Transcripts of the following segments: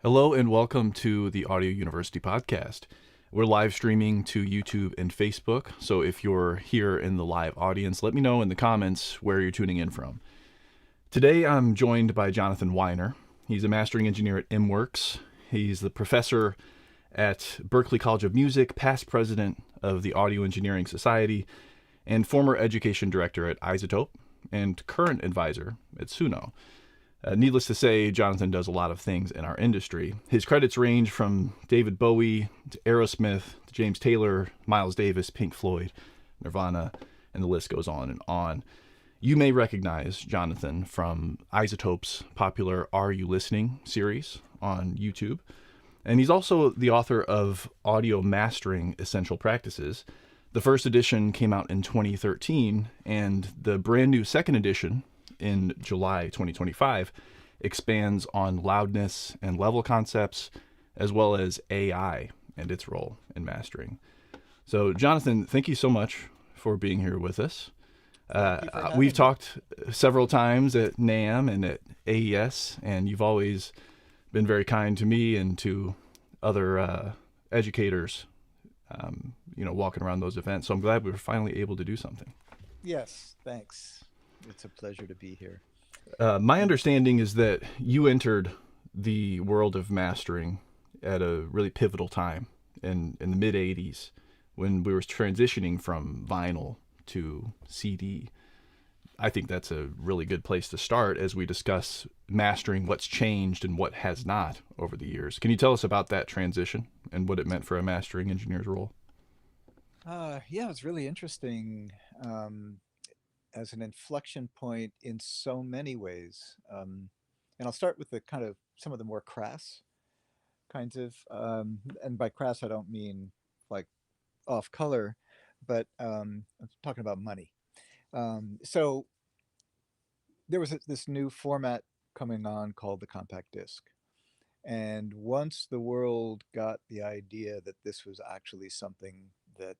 Hello and welcome to the Audio University podcast. We're live streaming to YouTube and Facebook, so if you're here in the live audience, let me know in the comments where you're tuning in from. Today I'm joined by Jonathan Wyner. He's a mastering engineer at MWorks. He's the professor at Berklee College of Music, past president of the Audio Engineering Society, and former education director at Isotope, and current advisor at Suno. Needless to say, Jonathan does a lot of things in our industry. His credits range from David Bowie to Aerosmith to James Taylor, Miles Davis, Pink Floyd, Nirvana, and the list goes on and on. You may recognize Jonathan from Isotope's popular Are You Listening series on YouTube. And he's also the author of Audio Mastering Essential Practices. The first edition came out in 2013, and the brand new second edition in July 2025 expands on loudness and level concepts, as well as AI and its role in mastering. So, Jonathan, thank you so much for being here with us. We've talked several times at NAMM and at AES, and you've always been very kind to me and to other educators, walking around those events. So I'm glad we were finally able to do something. Yes, thanks. It's a pleasure to be here. My understanding is that you entered the world of mastering at a really pivotal time in the mid 80s when we were transitioning from vinyl to CD. I think that's a really good place to start as we discuss mastering, what's changed and what has not over the years. Can you tell us about that transition and what it meant for a mastering engineer's role? Yeah, it's really interesting as an inflection point in so many ways. And I'll start with the kind of some of the more crass kinds of, and by crass, I don't mean like off color, but I'm talking about money. So there was this new format coming on called the compact disc. And once the world got the idea that this was actually something that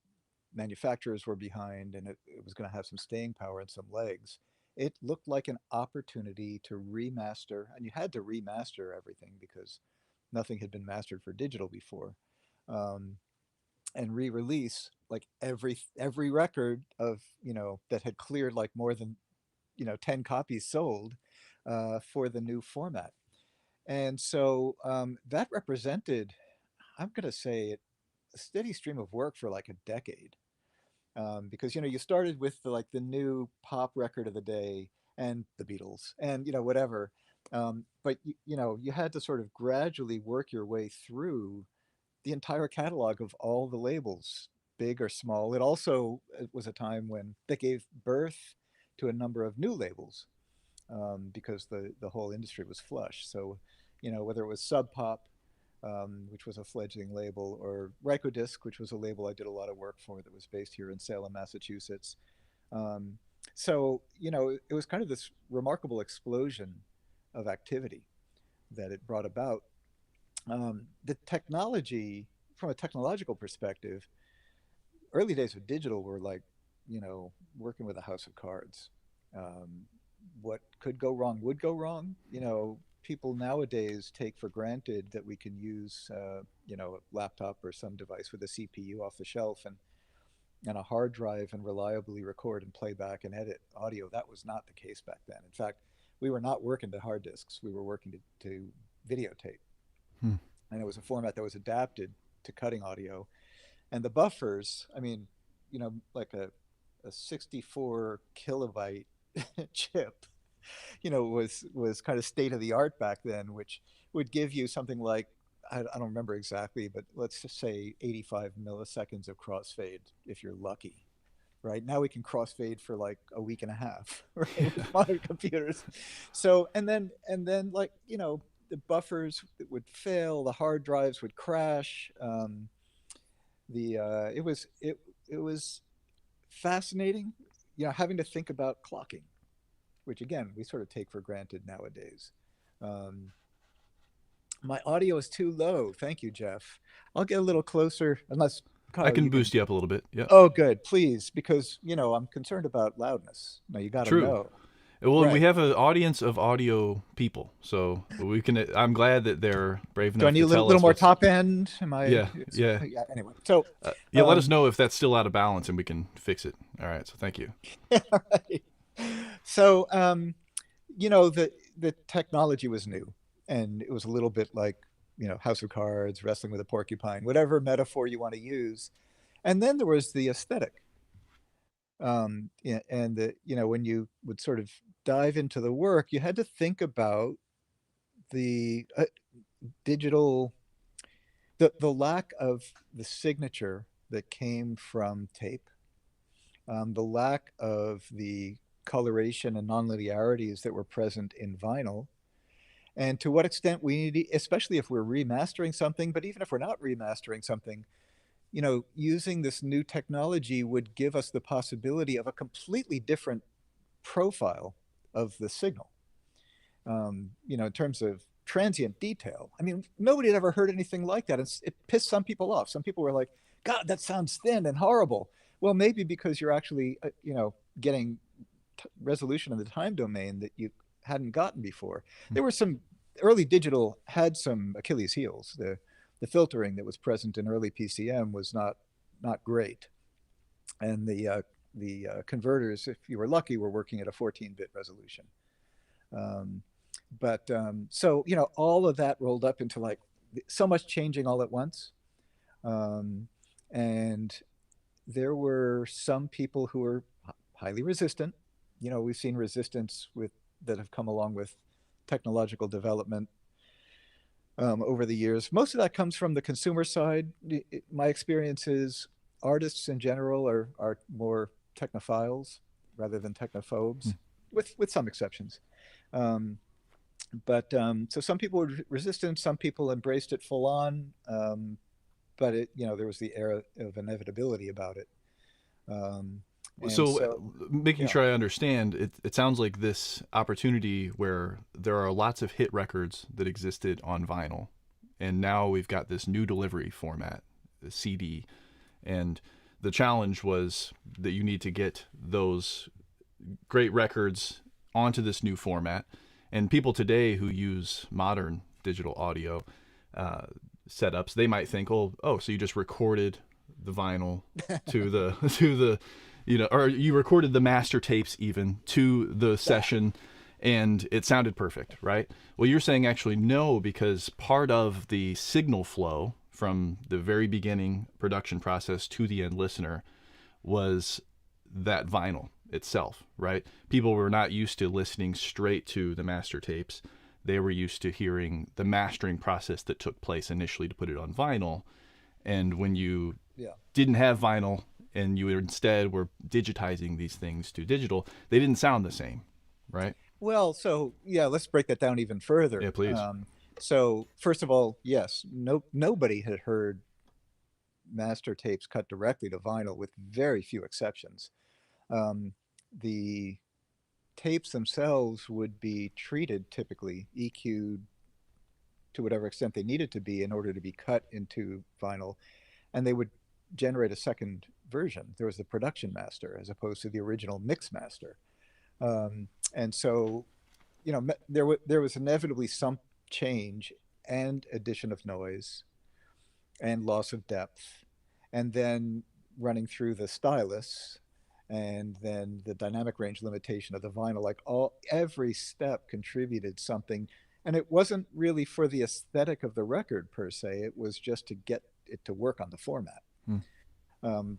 manufacturers were behind and it was going to have some staying power and some legs, it looked like an opportunity to remaster. And you had to remaster everything because nothing had been mastered for digital before. Um, and re-release like every record of that had cleared like more than 10 copies sold for the new format. And so that represented, I'm going to say, a steady stream of work for like a decade. Because you started with the new pop record of the day and the Beatles and whatever, but you had to sort of gradually work your way through the entire catalog of all the labels, big or small. It was a time when that gave birth to a number of new labels because the whole industry was flush. So, whether it was Sub Pop, which was a fledgling label, or Rykodisc, which was a label I did a lot of work for that was based here in Salem, Massachusetts. Um, so, it was kind of this remarkable explosion of activity that it brought about. The technology, from a technological perspective, early days of digital were like, working with a house of cards. Um, what could go wrong would go wrong. People nowadays take for granted that we can use, a laptop or some device with a CPU off the shelf and a hard drive and reliably record and playback and edit audio. That was not the case back then. In fact, we were not working to hard disks. We were working to videotape. Hmm. And it was a format that was adapted to cutting audio. And the buffers, I mean, like a 64 kilobyte chip, was kind of state of the art back then, which would give you something like, I don't remember exactly, but let's just say 85 milliseconds of crossfade if you're lucky. Right now we can crossfade for like a week and a half, right, with modern computers. So and then the buffers would fail, the hard drives would crash. The it was fascinating, having to think about clocking, which again we sort of take for granted nowadays. Um, my audio is too low. Thank you, Jeff. I'll get a little closer, unless I Kyle, can you can. boost you up a little bit. Yeah. Oh, good, please, because I'm concerned about loudness. Now you got to True. know. Well, and we Right. have an audience of audio people, so we can. I'm glad that they're brave Do I enough need to a little, tell little us more what's. top end? Am I? Yeah, yeah, Yeah. Anyway, so yeah. Let us um, know if that's still out of balance, and we can fix it. All right. So thank you. right. So the technology was new, and it was a little bit like House of Cards, wrestling with a porcupine, whatever metaphor you want to use. And then there was the aesthetic, yeah, and when you would sort of dive into the work, you had to think about the digital, the lack of the signature that came from tape, the lack of the coloration and nonlinearities that were present in vinyl, and to what extent we need, especially if we're remastering something, but even if we're not remastering something, using this new technology would give us the possibility of a completely different profile of the signal. In terms of transient detail. I mean, nobody had ever heard anything like that. It pissed some people off. Some people were like, God, that sounds thin and horrible. Well, maybe because you're actually, getting resolution in the time domain that you hadn't gotten before. There were some early digital had some Achilles heels. The filtering that was present in early PCM was not great, and the converters, if you were lucky, were working at a 14-bit resolution. Um, so all of that rolled up into like so much changing all at once, um, and there were some people who were highly resistant. We've seen resistance with that have come along with technological development over the years. Most of that comes from the consumer side. My experience is artists in general are more technophiles rather than Hmm. technophobes, with some exceptions. Um, but so some people were resistant, some people embraced it full on. But there was the era of inevitability about it. Um, and So, so, making yeah, sure I understand, it sounds like this opportunity where there are lots of hit records that existed on vinyl, and now we've got this new delivery format, the CD, and the challenge was that you need to get those great records onto this new format. And people today who use modern digital audio uh, setups, they might think, oh, so you just recorded the vinyl to the to the or you recorded the master tapes even to the yeah, session and it sounded perfect, right? Well, you're saying actually no, because part of the signal flow from the very beginning production process to the end listener was that vinyl itself, right? People were not used to listening straight to the master tapes. They were used to hearing the mastering process that took place initially to put it on vinyl. And when you yeah. didn't have vinyl and you instead were digitizing these things to digital, they didn't sound the same, right? Well, so yeah, let's break that down even further. Yeah, please. So first of all, yes, nobody had heard master tapes cut directly to vinyl, with very few exceptions. The tapes themselves would be treated, typically EQ'd to whatever extent they needed to be in order to be cut into vinyl, and they would generate a second version. There was the production master as opposed to the original mix master. And so, there was inevitably some change and addition of noise and loss of depth, and then running through the stylus, and then the dynamic range limitation of the vinyl. Like every step contributed something, and it wasn't really for the aesthetic of the record per se. It was just to get it to work on the format. Hmm.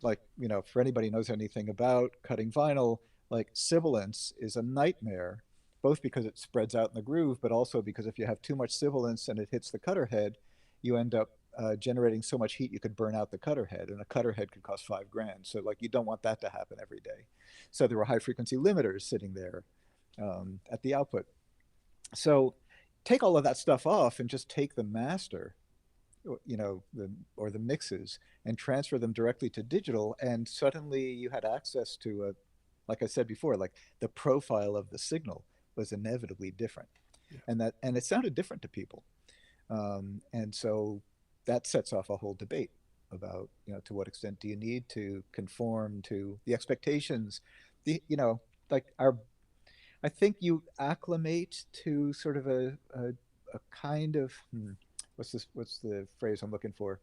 Like, for anybody who knows anything about cutting vinyl, like sibilance is a nightmare, both because it spreads out in the groove, but also because if you have too much sibilance and it hits the cutter head, you end up generating so much heat you could burn out the cutter head, and a cutter head could cost 5 grand. So like you don't want that to happen every day. So there were high frequency limiters sitting there at the output. So take all of that stuff off and just take the master, or the mixes, and transfer them directly to digital, and suddenly you had access to like I said before, like the profile of the signal was inevitably different, Yeah. and it sounded different to people, and so that sets off a whole debate about, to what extent do you need to conform to the expectations, the like I think you acclimate to sort of a kind of what's the phrase I'm looking for?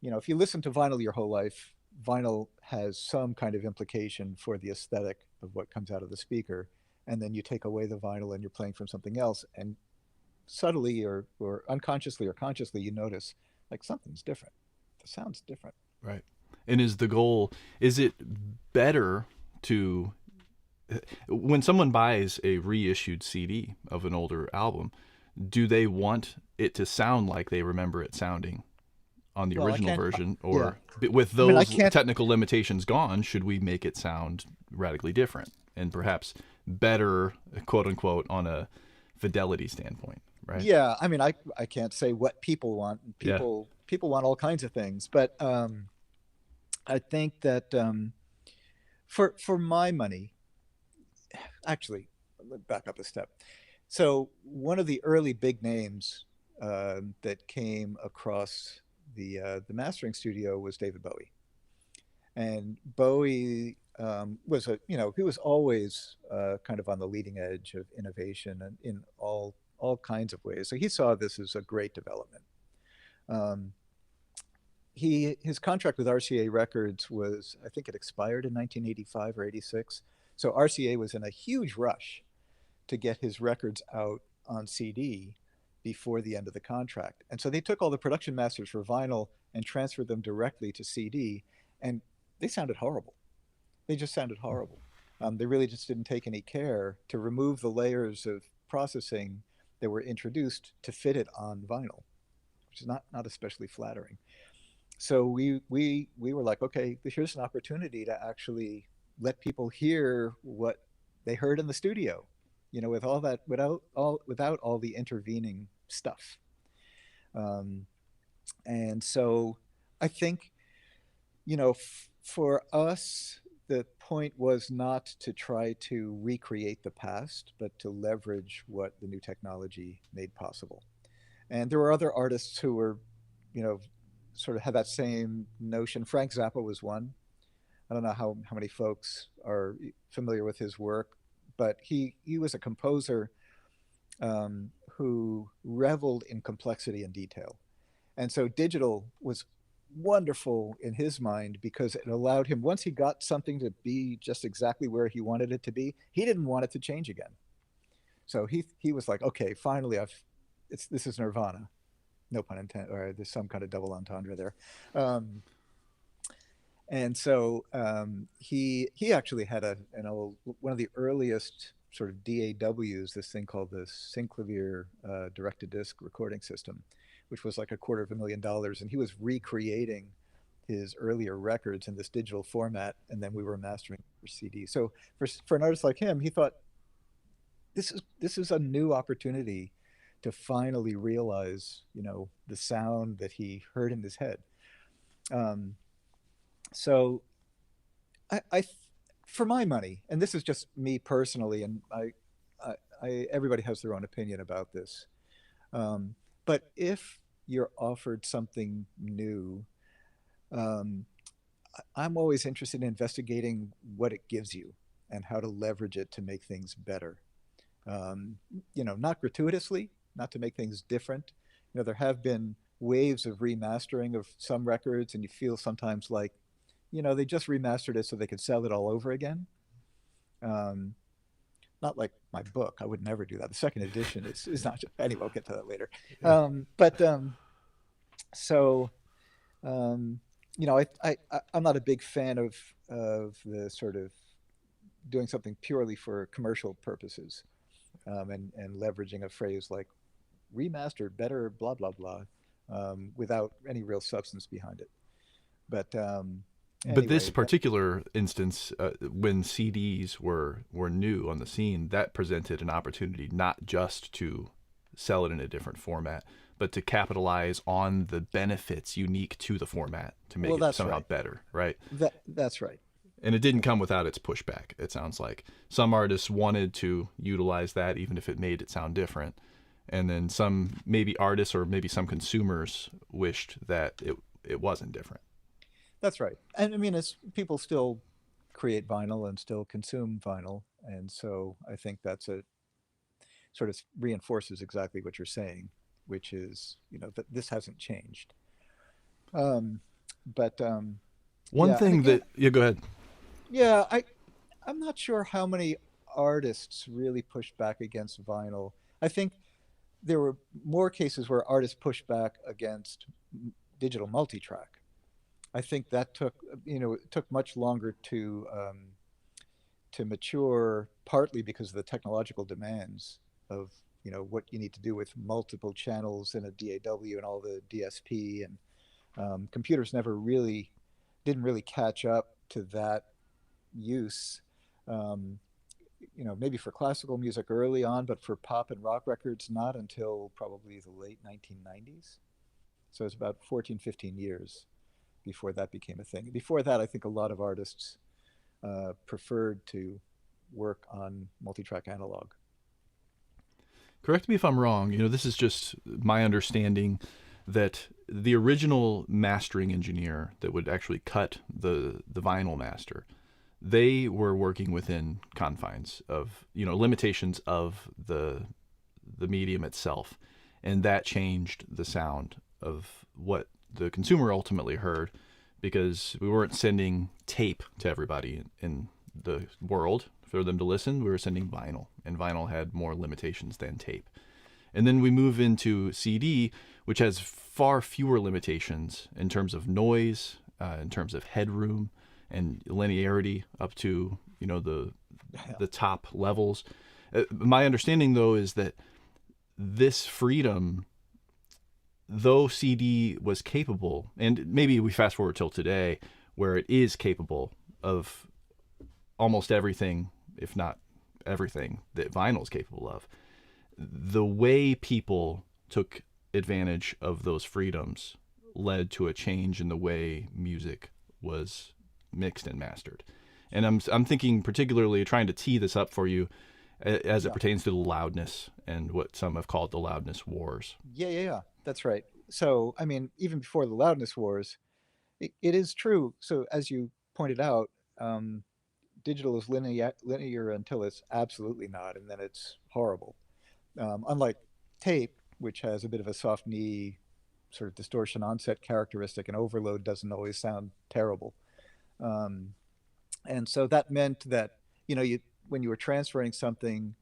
You know, if you listen to vinyl your whole life, vinyl has some kind of implication for the aesthetic of what comes out of the speaker, and then you take away the vinyl and you're playing from something else, and subtly or unconsciously or consciously you notice like something's different. The sound's different. Right. And is the goal, is it better to, when someone buys a reissued CD of an older album, do they want it to sound like they remember it sounding on the Well, I original can't. version? Yeah, Or with I mean, I those can't. technical limitations gone, should we make it sound radically different and perhaps better, quote unquote, on a fidelity standpoint? Right. Yeah, I mean, I can't say what people want. Yeah. People want all kinds of things, but I think that for my money, actually, let me back up a step. So one of the early big names that came across the mastering studio was David Bowie, and Bowie was a he was always kind of on the leading edge of innovation and in all kinds of ways. So he saw this as a great development. Um, his contract with RCA Records was, I think it expired in 1985 or 86. So RCA was in a huge rush to get his records out on CD before the end of the contract. And so they took all the production masters for vinyl and transferred them directly to CD, and they sounded horrible. They just sounded horrible. They really just didn't take any care to remove the layers of processing that were introduced to fit it on vinyl, which is not especially flattering. So we were like, okay, here's an opportunity to actually let people hear what they heard in the studio, with all that without all the intervening stuff. Um, and so I think for us, the point was not to try to recreate the past, but to leverage what the new technology made possible. And there were other artists who were, you know, sort of had that same notion. Frank Zappa was one. I don't know how many folks are familiar with his work, but he was a composer who reveled in complexity and detail. And so digital was wonderful in his mind because it allowed him, once he got something to be just exactly where he wanted it to be, he didn't want it to change again. So he was like, okay, finally this is Nirvana. No pun intended, or there's some kind of double entendre there. Um, and so he actually had an old, one of the earliest sort of DAWs, this thing called the Synclavier direct-to-disc recording system, which was like $250,000, and he was recreating his earlier records in this digital format, and then we were mastering for CD. So for an artist like him, he thought this is a new opportunity to finally realize, the sound that he heard in his head. Um, so I, for my money, and this is just me personally, and everybody has their own opinion about this. But if you're offered something new, um, I'm always interested in investigating what it gives you and how to leverage it to make things better. Not gratuitously, not to make things different. There have been waves of remastering of some records, and you feel sometimes like, they just remastered it so they could sell it all over again. Um, Not like my book. I would never do that. The second edition is not. Anyway, I'll get to that later. Yeah. But so I'm not a big fan of the sort of doing something purely for commercial purposes, and leveraging a phrase like remastered, better, blah blah blah, without any real substance behind it. But But this anyway, particular instance, when CDs were new on the scene, that presented an opportunity not just to sell it in a different format, but to capitalize on the benefits unique to the format to make well, it that's somehow right. better, right? That's right. And it didn't come without its pushback. It sounds like some artists wanted to utilize that, even if it made it sound different, and then some maybe artists or maybe some consumers wished that it wasn't different. That's right. And I mean, as people still create vinyl and still consume vinyl, And so I think that's a sort of reinforces exactly what you're saying, which is, that this hasn't changed. Um, but One yeah, and thing again, that, yeah, go ahead. yeah, I'm not sure how many artists really pushed back against vinyl. I think there were more cases where artists pushed back against digital multi-track. I think that took, it took much longer to mature, partly because of the technological demands of, what you need to do with multiple channels in a DAW and all the DSP, and computers never really didn't really catch up to that use. Um, Maybe for classical music early on, but for pop and rock records, not until probably the late 1990s. So it's about 14, 15 years before that became a thing. Before that, I think a lot of artists preferred to work on multi-track analog. Correct me if I'm wrong. This is just my understanding that the original mastering engineer that would actually cut the vinyl master, they were working within confines of, limitations of the medium itself, and that changed the sound of what the consumer ultimately heard, because we weren't sending tape to everybody in the world for them to listen. We were sending vinyl, and vinyl had more limitations than tape. And then we move into CD, which has far fewer limitations in terms of noise, in terms of headroom and linearity up to, Yeah, the top levels. My understanding, though, is that this freedom, though CD was capable, and maybe we fast forward till today, where it is capable of almost everything, if not everything, that vinyl is capable of, the way people took advantage of those freedoms led to a change in the way music was mixed and mastered. And I'm thinking particularly trying to tee this up for you as it yeah, pertains to the loudness and what some have called the loudness wars. yeah. That's right. So, I mean, even before the loudness wars, it is true. So, as you pointed out, um, digital is linear until it's absolutely not, and then it's horrible. Unlike tape, which has a bit of a soft knee sort of distortion onset characteristic, and overload doesn't always sound terrible. Um, and so that meant that, you when you were transferring something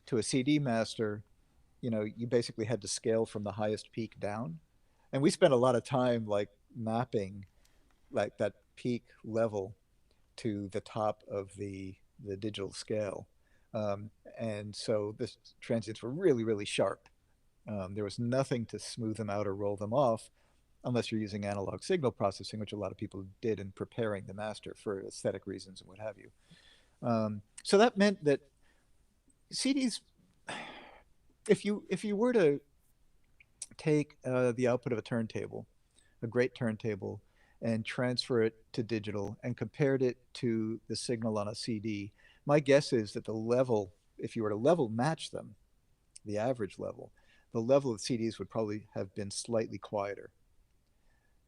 to a CD master, you basically had to scale from the highest peak down. And we spent a lot of time like mapping like that peak level to the top of the digital scale. Um, and so the transients were really, really sharp. There was nothing to smooth them out or roll them off unless you're using analog signal processing, which a lot of people did in preparing the master for aesthetic reasons and what have you. So that meant that CDs, if you were to take the output of a turntable, a great turntable, and transfer it to digital and compared it to the signal on a CD, my guess is that the level, if you were to level match them, the average level, the level of CDs would probably have been slightly quieter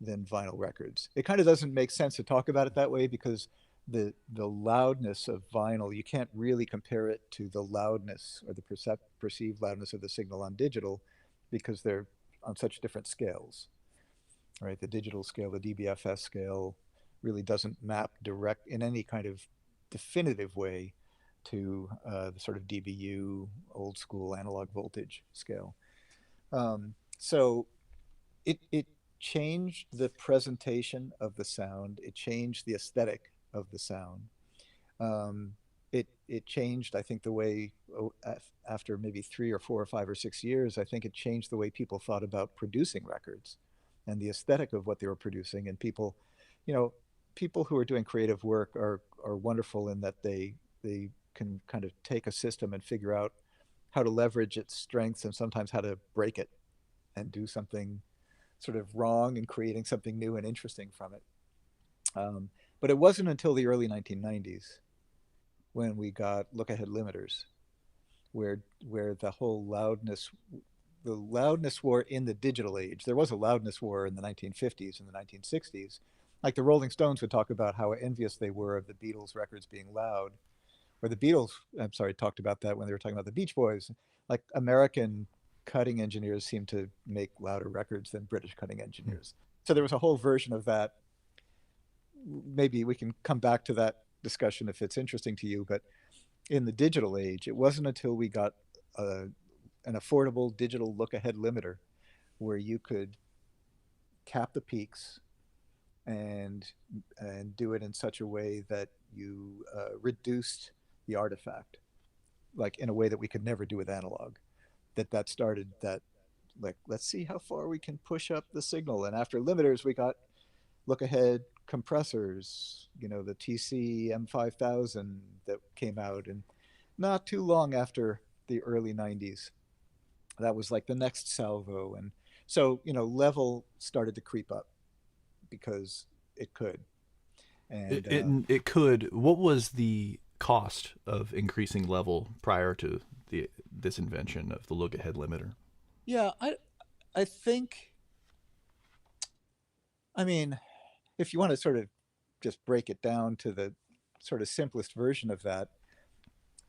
than vinyl records. It kind of doesn't make sense to talk about it that way because the loudness of vinyl, you can't really compare it to the loudness or the perceived loudness of the signal on digital because they're on such different scales, right? The digital scale, the DBFS scale, really doesn't map direct in any kind of definitive way to the sort of dBu old school analog voltage scale. So it changed the presentation of the sound. It changed the aesthetic of the sound. It changed, I think, the way after maybe 3 or 4 or 5 or 6 years, I think it changed the way people thought about producing records and the aesthetic of what they were producing. And people, you know, people who are doing creative work are wonderful in that they can kind of take a system and figure out how to leverage its strengths and sometimes how to break it and do something sort of wrong and creating something new and interesting from it. Um, but it wasn't until the early 1990s when we got look ahead limiters, where the loudness war in the digital age. There was a loudness war in the 1950s and the 1960s. Like the Rolling Stones would talk about how envious they were of the Beatles records being loud. or the Beatles, I'm sorry, talked about that when they were talking about the Beach Boys. Like American cutting engineers seem to make louder records than British cutting Hmm. engineers. So there was a whole version of that. Maybe we can come back to that discussion if it's interesting to you. But in the digital age, it wasn't until we got uh, an affordable digital look ahead limiter where you could cap the peaks and do it in such a way that you reduced the artifact, like in a way that we could never do with analog. That started that, like, let's see how far we can push up the signal. And after limiters, we got look ahead compressors, the TC M5000 that came out, and not too long after the early 90s, that was like the next salvo. And so, level started to creep up because it could. It, And it it could. What was the cost of increasing level prior to this invention of the look ahead limiter? yeah, I think, I mean, if you want to sort of just break it down to the sort of simplest version of that,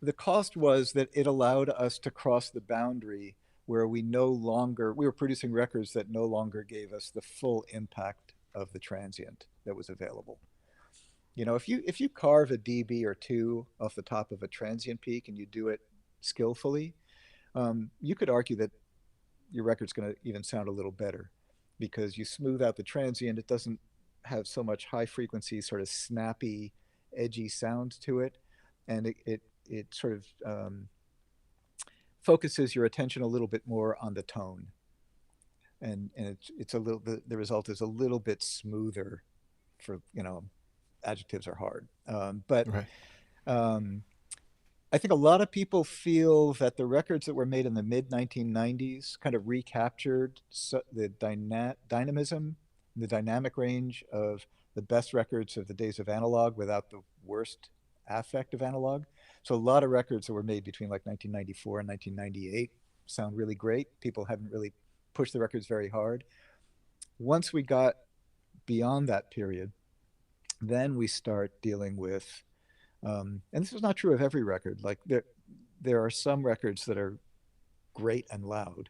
the cost was that it allowed us to cross the boundary where we were producing records that no longer gave us the full impact of the transient that was available. If you carve a dB or two off the top of a transient peak and you do it skillfully, you could argue that your record's going to even sound a little better because you smooth out the transient. It doesn't have so much high frequency, sort of snappy, edgy sound to it, and it sort of focuses your attention a little bit more on the tone, and it's a little the result is a little bit smoother. For adjectives are hard, but Right. um, I think a lot of people feel that the records that were made in the mid 1990s kind of recaptured the dynamism, the dynamic range of the best records of the days of analog without the worst affect of analog. So a lot of records that were made between like 1994 and 1998 sound really great. People haven't really pushed the records very hard. Once we got beyond that period, then we start dealing with and this is not true of every record. Like there are some records that are great and loud,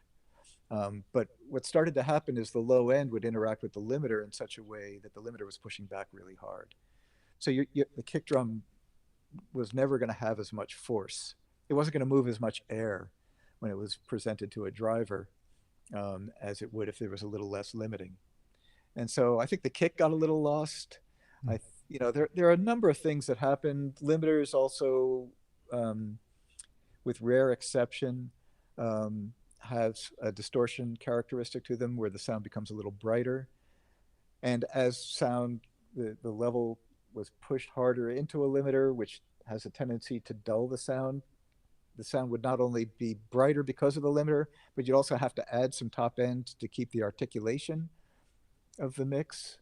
but what started to happen is the low end would interact with the limiter in such a way that the limiter was pushing back really hard. So the kick drum was never going to have as much force. It wasn't going to move as much air when it was presented to a driver as it would if there was a little less limiting. And so I think the kick got a little lost. Mm. There are a number of things that happened. Limiters also, um, with rare exception, have a distortion characteristic to them where the sound becomes a little brighter. And as the level was pushed harder into a limiter, which has a tendency to dull the sound would not only be brighter because of the limiter, but you'd also have to add some top end to keep the articulation of the mix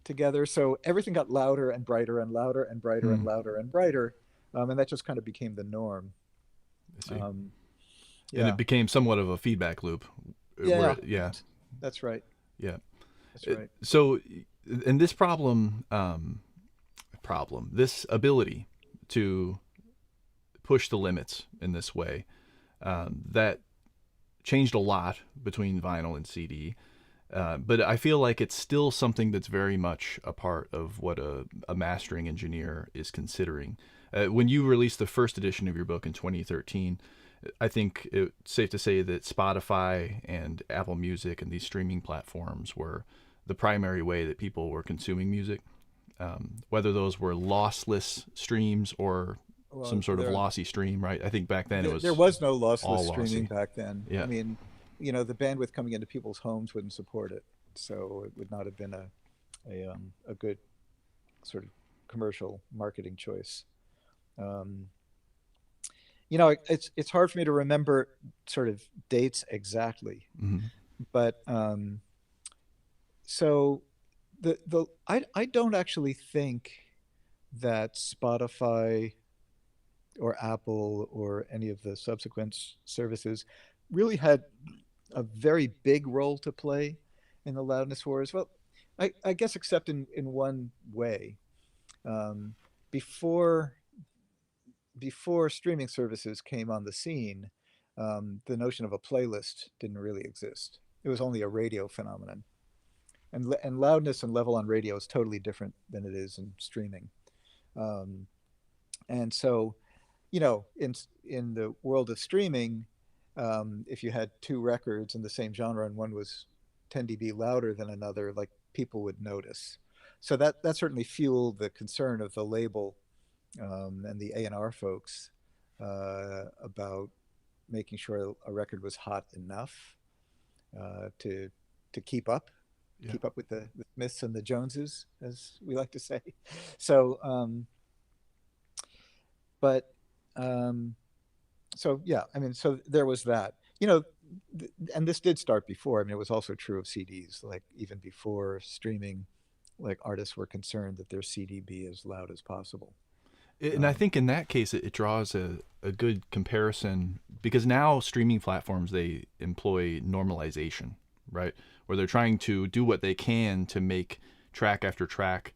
together. So everything got louder and brighter and louder and brighter and Mm. louder and brighter. And that just kind of became the norm. I see. Um, And it yeah. became somewhat of a feedback loop. Yeah. Where yeah, That's right. yeah. That's right. So, and this this ability to push the limits in this way, that changed a lot between vinyl and CD. But I feel like it's still something that's very much a part of what a mastering engineer is considering. When you released the first edition of your book in 2013, I think it's safe to say that Spotify and Apple Music and these streaming platforms were the primary way that people were consuming music. Whether those were lossless streams or some Well, sort of lossy stream, right? I think back then it there was was no lossless all streaming lossy. back then. I Yeah, mean, the bandwidth coming into people's homes wouldn't support it, so it would not have been a good sort of commercial marketing choice. Um, it's hard for me to remember sort of dates exactly, mm-hmm. but so I don't actually think that Spotify or Apple or any of the subsequent services really had a very big role to play in the loudness wars. Well, I guess except in one way. Um, before before streaming services came on the scene, the notion of a playlist didn't really exist. It was only a radio phenomenon. And loudness and level on radio is totally different than it is in streaming. Um, and so, in the world of streaming, if you had two records in the same genre and one was 10 dB louder than another, like people would notice. So that certainly fueled the concern of the label, and the A&R folks, about making sure a record was hot enough, to Yeah. keep up with the Smiths and the Joneses, as we like to say. So, but um, so yeah, I mean, so there was that, and this did start before. I mean, it was also true of CDs. Like even before streaming, like artists were concerned that their CD be as loud as possible. And I Um, think in that case, it draws a good comparison because now streaming platforms, they employ normalization, right? Where they're trying to do what they can to make track after track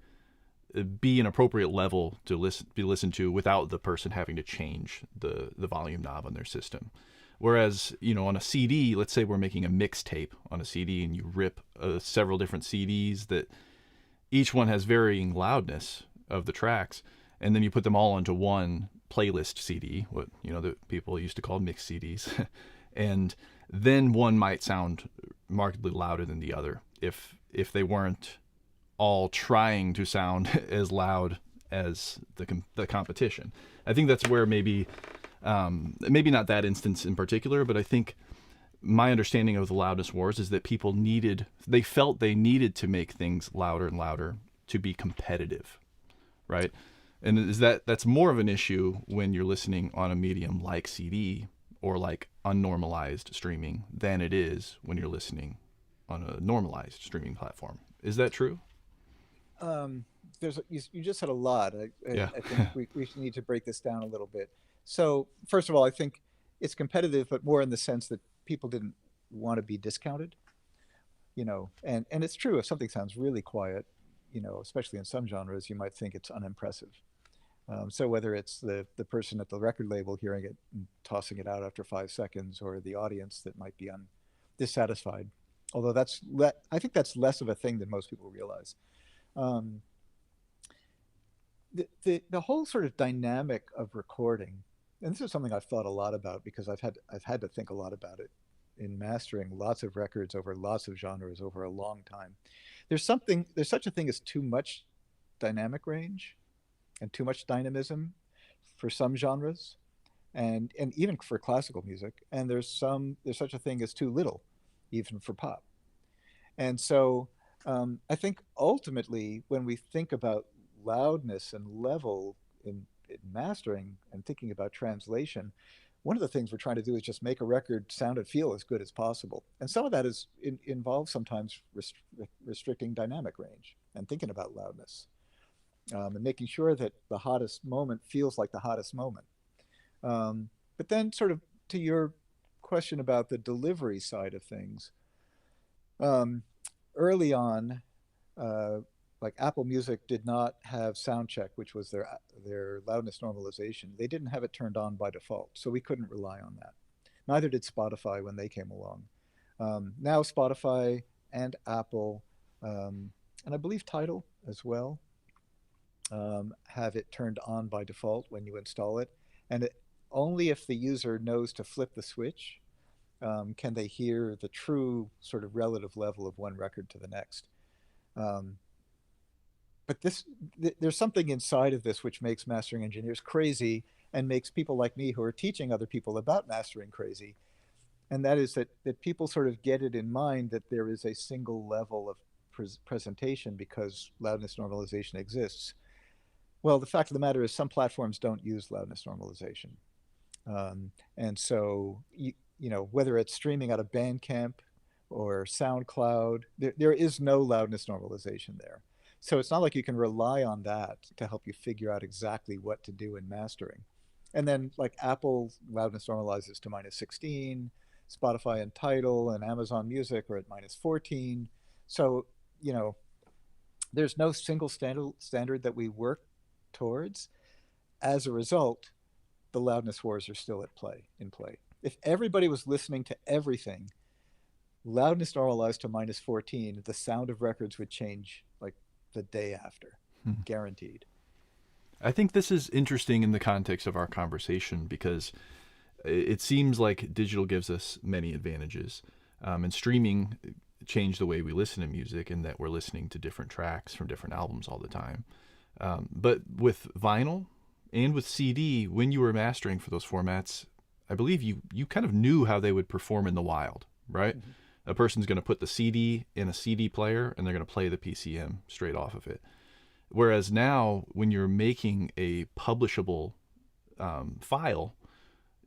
be an appropriate level to be listened to without the person having to change the volume knob on their system. Whereas, on a CD, let's say we're making a mixtape on a CD and you rip several different CDs that each one has varying loudness of the tracks, and then you put them all into one playlist CD, what that people used to call mix CDs, and then one might sound markedly louder than the other if they weren't all trying to sound as loud as the competition. I think that's where maybe not that instance in particular, but I think my understanding of the loudness wars is that they felt they needed to make things louder and louder to be competitive, right? And is that's more of an issue when you're listening on a medium like CD or like unnormalized streaming than it is when you're listening on a normalized streaming platform. Is that true? um, you just said a lot. Yeah. I think we need to break this down a little bit. So first of all, I think it's competitive, but more in the sense that people didn't want to be discounted. And it's true, if something sounds really quiet, especially in some genres, you might think it's unimpressive. So whether it's the person at the record label hearing it and tossing it out after 5 seconds, or the audience that might be dissatisfied, although I think that's less of a thing than most people realize. Um, the whole sort of dynamic of recording, and this is something I've thought a lot about because I've had to think a lot about it in mastering lots of records over lots of genres over a long time. There's such a thing as too much dynamic range and too much dynamism for some genres, and even for classical music. And there's such a thing as too little, even for pop. And so, I think ultimately, when we think about loudness and level in mastering and thinking about translation, one of the things we're trying to do is just make a record sound and feel as good as possible. And some of that involves sometimes restricting dynamic range and thinking about loudness, and making sure that the hottest moment feels like the hottest moment. But then, sort of to your question about the delivery side of things, um, early on, uh, like Apple Music did not have Soundcheck, which was their loudness normalization. They didn't have it turned on by default, so we couldn't rely on that. Neither did Spotify when they came along. Now Spotify and Apple, and I believe Tidal as well, have it turned on by default when you install it, and only if the user knows to flip the switch, can they hear the true sort of relative level of one record to the next. Um, but there's something inside of this which makes mastering engineers crazy and makes people like me who are teaching other people about mastering crazy. And that is that people sort of get it in mind that there is a single level of presentation because loudness normalization exists. Well, the fact of the matter is some platforms don't use loudness normalization. And so, whether it's streaming out of Bandcamp or SoundCloud, there is no loudness normalization there. So it's not like you can rely on that to help you figure out exactly what to do in mastering. And then, like Apple loudness normalizes to -16, Spotify and Tidal and Amazon Music are at -14. So, you know, there's no single standard that we work towards. As a result, the loudness wars are still at play in play. If everybody was listening to everything, loudness normalized to minus 14, the sound of records would change like the day after, Hmm. guaranteed. I think this is interesting in the context of our conversation because it seems like digital gives us many advantages, and streaming changed the way we listen to music, in that we're listening to different tracks from different albums all the time. But with vinyl and with CD, when you were mastering for those formats, I believe you kind of knew how they would perform in the wild, right? Mm-hmm. A person's going to put the CD in a CD player and they're going to play the PCM straight off of it. Whereas now, when you're making a publishable file,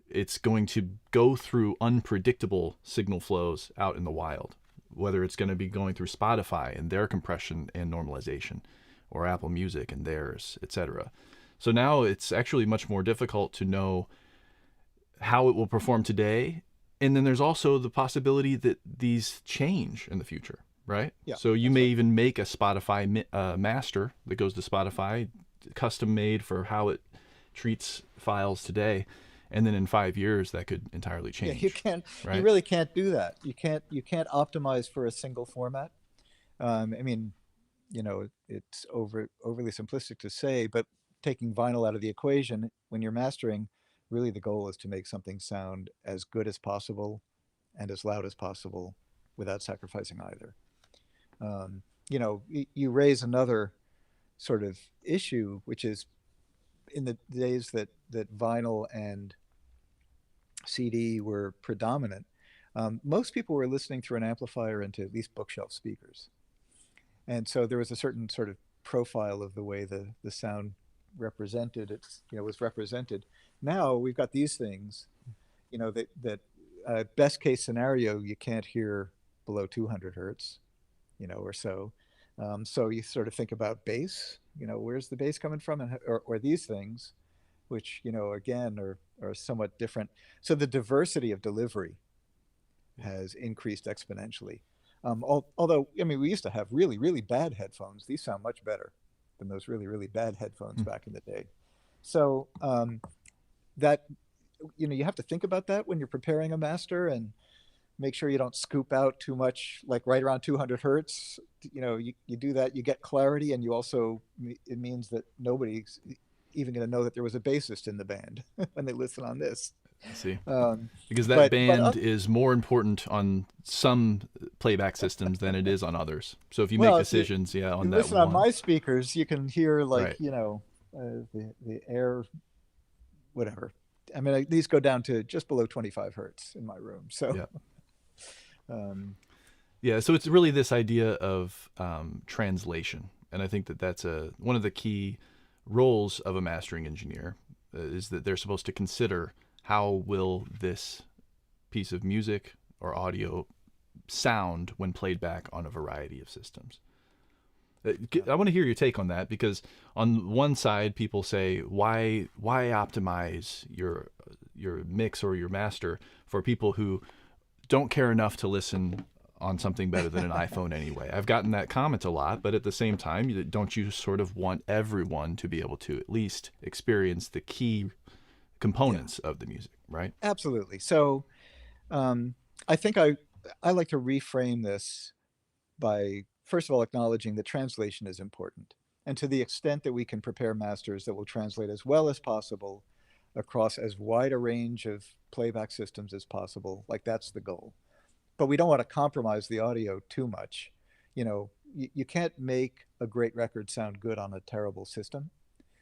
it's going to go through unpredictable signal flows out in the wild, whether it's going to be going through Spotify and their compression and normalization, or Apple Music and theirs, etc. So now it's actually much more difficult to know how it will perform today. And then there's also the possibility that these change in the future, right? Yeah, So you that's may right. even make a Spotify master that goes to Spotify, custom made for how it treats files today. And then in 5 years, that could entirely Yeah, change, you right? really can't do that. You can't optimize for a single format. I mean, it's overly simplistic to say, but taking vinyl out of the equation, when you're mastering, really the goal is to make something sound as good as possible and as loud as possible without sacrificing either. You raise another sort of issue, which is in the days that vinyl and CD were predominant, most people were listening through an amplifier into at least bookshelf speakers. And so there was a certain sort of profile of the way the sound represented it's was represented. Now we've got these things, that best case scenario you can't hear below 200 hertz, or so. So you sort of think about bass, where's the bass coming from, or these things, which again are somewhat different. So the diversity of delivery has increased exponentially. Although, I mean, we used to have really, really bad headphones. These sound much better than those really, really bad headphones Hmm. back in the day. So that you have to think about that when you're preparing a master, and make sure you don't scoop out too much, like right around 200 hertz. You do that, you get clarity, and you also, it means that nobody's even going to know that there was a bassist in the band when they listen on this. I see. Um, Because that but band is more important on some playback systems than it is on others. So if you make Well, if you decisions, yeah, on you that listen on one, my speakers, you can hear, right? like, the air, whatever. I mean, these go down to just below 25 hertz in my room. So, Yeah, um, yeah. So it's really this idea of translation, and I think that that's one of the key roles of a mastering engineer, is that they're supposed to consider how will this piece of music or audio sound when played back on a variety of systems. yeah, I want to hear your take on that, because on one side people say, why optimize your mix or your master for people who don't care enough to listen on something better than an iPhone anyway. I've gotten that comment a lot, but at the same time, don't you sort of want everyone to be able to at least experience the key yeah, components of the music, right? absolutely. So, um, I think I like to reframe this by, first of all, acknowledging that translation is important. And to the extent that we can prepare masters that will translate as well as possible across as wide a range of playback systems as possible, like that's the goal. But we don't want to compromise the audio too much. You can't make a great record sound good on a terrible system.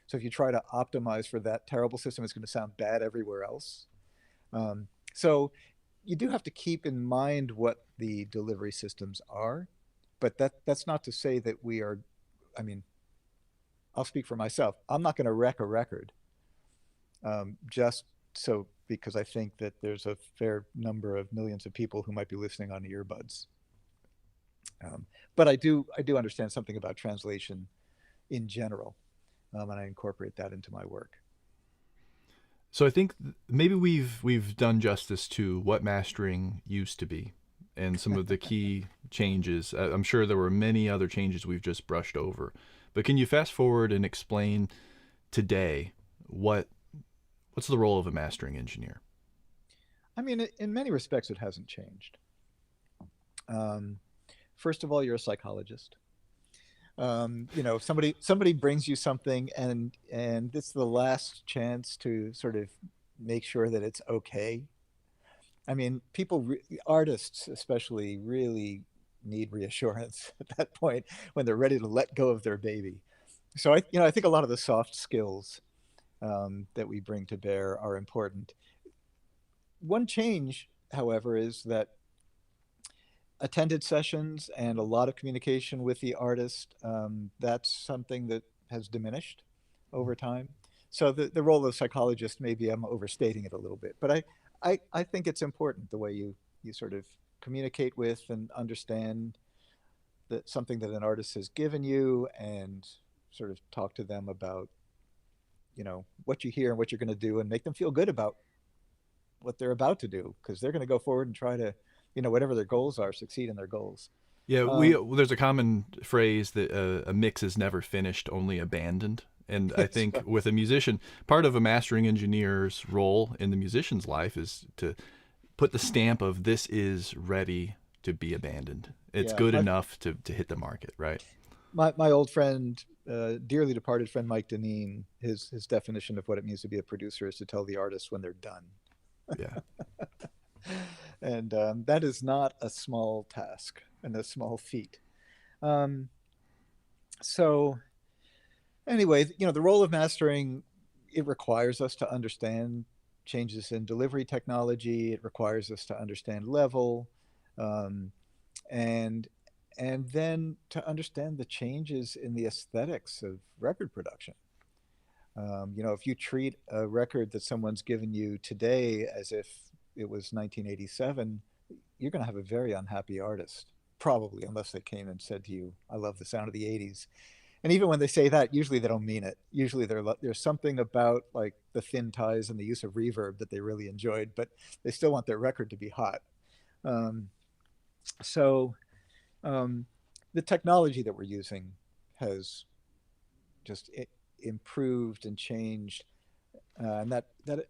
So if you try to optimize for that terrible system, it's going to sound bad everywhere else. So you do have to keep in mind what the delivery systems are, but that's not to say that we are. I mean, I'll speak for myself. I'm not going to wreck a record, just so because I think that there's a fair number of millions of people who might be listening on earbuds. Um, but I do understand something about translation in general, and I incorporate that into my work. So I think maybe we've done justice to what mastering used to be and some of the key changes. I'm sure there were many other changes we've just brushed over. But can you fast forward and explain today what What's the role of a mastering engineer? I mean, in many respects, it hasn't changed. Um, First of all, you're a psychologist. Somebody brings you something, and it's the last chance to sort of make sure that it's okay. I mean, artists especially, really need reassurance at that point when they're ready to let go of their baby. So I think a lot of the soft skills that we bring to bear are important. One change, however, is that attended sessions and a lot of communication with the artist, that's something that has diminished over time. So the role of the psychologist, maybe I'm overstating it a little bit, but I think it's important the way you sort of communicate with and understand that something that an artist has given you and sort of talk to them about, what you hear and what you're going to do and make them feel good about what they're about to do because they're going to go forward and try to, whatever their goals are, succeed in their goals. Yeah, we Um, there's a common phrase that a mix is never finished, only abandoned. And I that's think right. with a musician, part of a mastering engineer's role in the musician's life is to put the stamp of this is ready to be abandoned. It's Yeah, good enough to hit the market, right? my old friend, dearly departed friend Mike Deneen, his definition of what it means to be a producer is to tell the artist when they're done, Yeah. and that is not a small task and a small feat. Um, so anyway, the role of mastering, it requires us to understand changes in delivery technology. It requires us to understand level, um, and and then to understand the changes in the aesthetics of record production. If you treat a record that someone's given you today as if it was 1987, you're going to have a very unhappy artist, probably, unless they came and said to you, "I love the sound of the '80s." And even when they say that, usually they don't mean it. Usually there's something about like the thin ties and the use of reverb that they really enjoyed, but they still want their record to be hot. Um, so um, the technology that we're using has just improved and changed, and that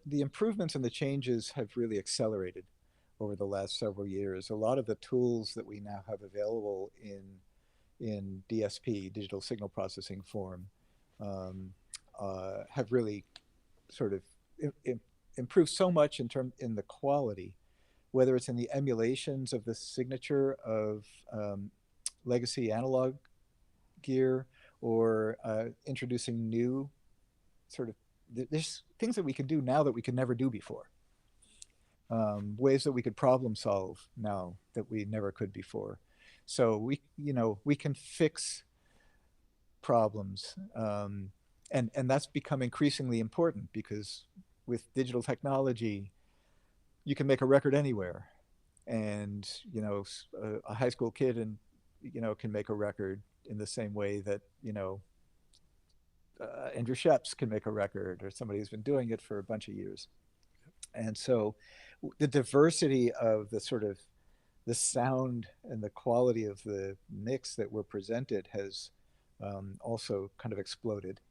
the improvements and the changes have really accelerated over the last several years. A lot of the tools that we now have available in DSP, digital signal processing form, um, have really sort of improved so much in the quality, whether it's in the emulations of the signature of legacy analog gear or introducing new sort of there's things that we can do now that we could never do before. Ways that we could problem solve now that we never could before. So we can fix problems, and that's become increasingly important because with digital technology, you can make a record anywhere, and a high school kid and can make a record in the same way that Andrew Sheps can make a record or somebody who's been doing it for a bunch of years. And so the diversity of the sort of the sound and the quality of the mix that we're presented has also kind of exploded.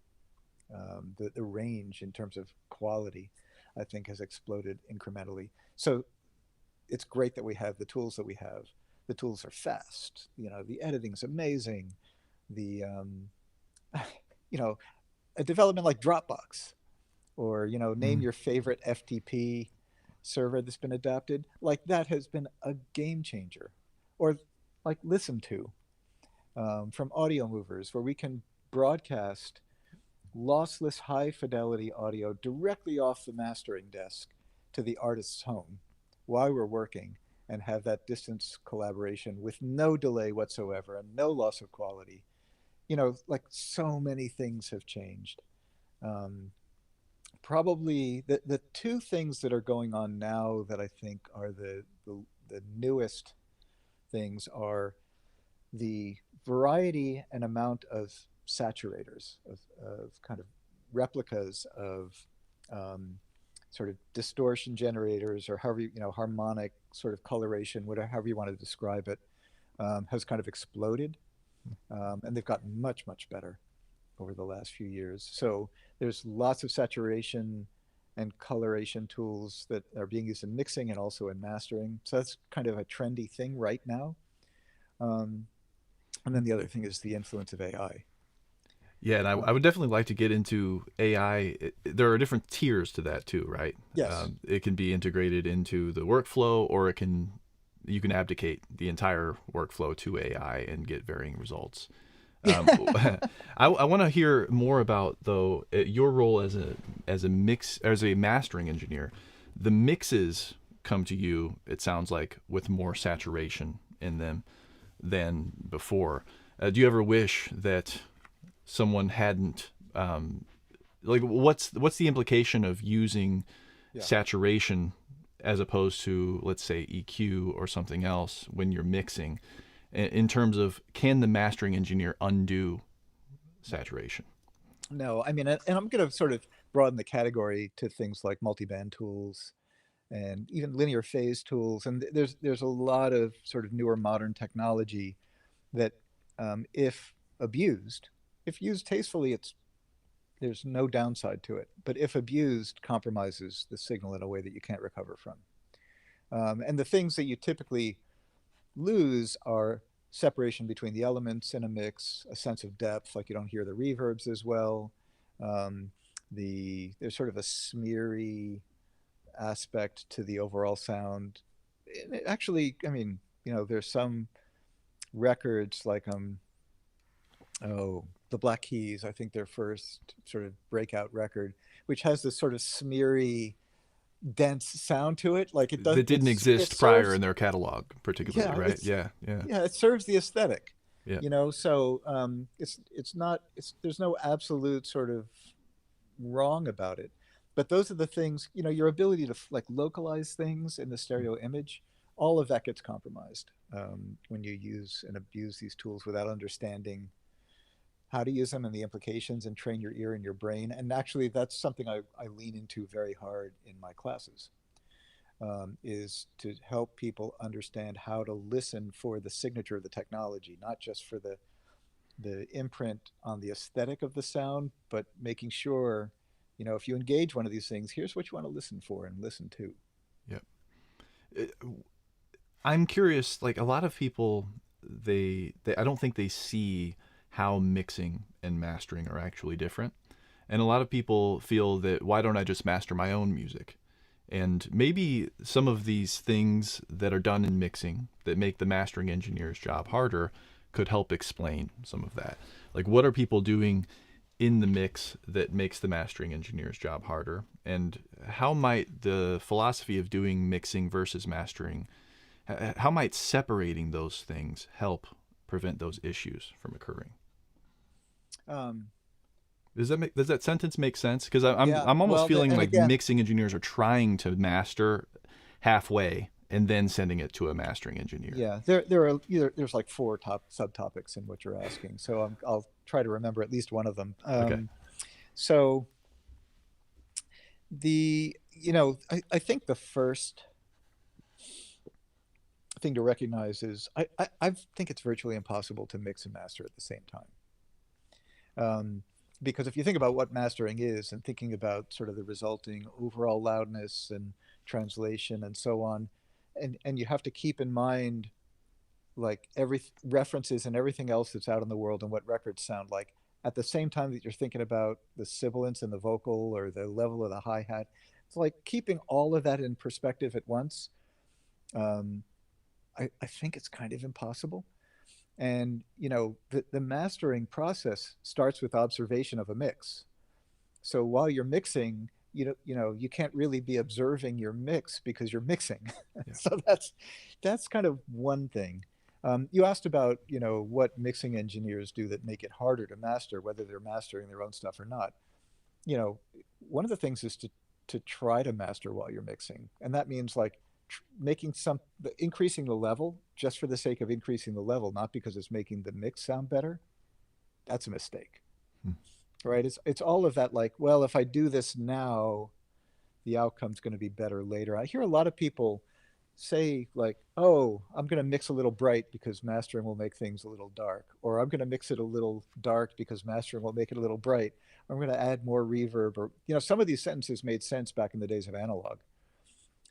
The range in terms of quality, I think, has exploded incrementally. So it's great that we have the tools that we have. The tools are fast. The editing's amazing. The you know, a development like Dropbox, or name Mm. your favorite FTP server that's been adapted, like that has been a game changer. Or like Listen To, from Audio Movers, where we can broadcast lossless high fidelity audio directly off the mastering desk to the artist's home while we're working, and have that distance collaboration with no delay whatsoever and no loss of quality. Like so many things have changed. Um, Probably the two things that are going on now that I think are the newest things are the variety and amount of saturators, of kind of replicas of um, sort of distortion generators, or however harmonic sort of coloration, whatever, however you want to describe it, has kind of exploded, and they've gotten much better over the last few years. So there's lots of saturation, and coloration tools that are being used in mixing and also in mastering. So that's kind of a trendy thing right now. Um, and then the other thing is the influence of AI. Yeah, and I would definitely like to get into AI. There are different tiers to that too, right? Yes. It can be integrated into the workflow, or you can abdicate the entire workflow to AI and get varying results. Um, I want to hear more about though your role as a mastering engineer. The mixes come to you. It sounds like with more saturation in them than before. Do you ever wish that someone hadn't like what's the implication of using Yeah. saturation as opposed to, let's say, EQ or something else when you're mixing, in terms of, can the mastering engineer undo saturation? No, I mean, and I'm going to sort of broaden the category to things like multiband tools and even linear phase tools. And there's a lot of sort of newer modern technology that, if abused, if used tastefully, it's there's no downside to it. But if abused, compromises the signal in a way that you can't recover from. And the things that you typically lose are separation between the elements in a mix, a sense of depth, like you don't hear the reverbs as well. Um, there's sort of a smeary aspect to the overall sound. Actually, I mean, there's some records like the Black Keys, I think their first sort of breakout record, which has this sort of smeary, dense sound to it. Like it does, That didn't it exist prior serves, in their catalog, particularly, yeah, right? Yeah, yeah, it serves the aesthetic, yeah. So it's not, there's no absolute sort of wrong about it, but those are the things, your ability to like localize things in the stereo image, all of that gets compromised when you use and abuse these tools without understanding how to use them and the implications and train your ear and your brain. And actually, that's something I lean into very hard in my classes, is to help people understand how to listen for the signature of the technology, not just for the imprint on the aesthetic of the sound, but making sure, if you engage one of these things, here's what you want to listen for and listen to. Yeah. I'm curious, like a lot of people, they I don't think they see how mixing and mastering are actually different. And a lot of people feel that, why don't I just master my own music? And maybe some of these things that are done in mixing that make the mastering engineer's job harder could help explain some of that. Like, what are people doing in the mix that makes the mastering engineer's job harder? And how might the philosophy of doing mixing versus mastering, how might separating those things help prevent those issues from occurring? Um, Does that sentence make sense? Because yeah, I'm almost well, feeling and like again, mixing engineers are trying to master halfway and then sending it to a mastering engineer. yeah, there's like four top subtopics in what you're asking, so I'll try to remember at least one of them. Okay. So I think the first thing to recognize is I think it's virtually impossible to mix and master at the same time. Because if you think about what mastering is and thinking about sort of the resulting overall loudness and translation and so on, and you have to keep in mind like every references and everything else that's out in the world and what records sound like at the same time that you're thinking about the sibilance in the vocal or the level of the hi-hat. It's like keeping all of that in perspective at once. um, I think it's kind of impossible. And the mastering process starts with observation of a mix. So while you're mixing, you can't really be observing your mix because you're mixing. Yeah. So that's kind of one thing. You asked about what mixing engineers do that make it harder to master, whether they're mastering their own stuff or not. you know, One of the things is to try to master while you're mixing, and that means like making increasing the level just for the sake of increasing the level, not because it's making the mix sound better. That's a mistake, Hmm. right? It's all of that. Like, well, if I do this now, the outcome's going to be better later. I hear a lot of people say like, oh, I'm going to mix a little bright because mastering will make things a little dark, or I'm going to mix it a little dark because mastering will make it a little bright. I'm going to add more reverb, or some of these sentences made sense back in the days of analog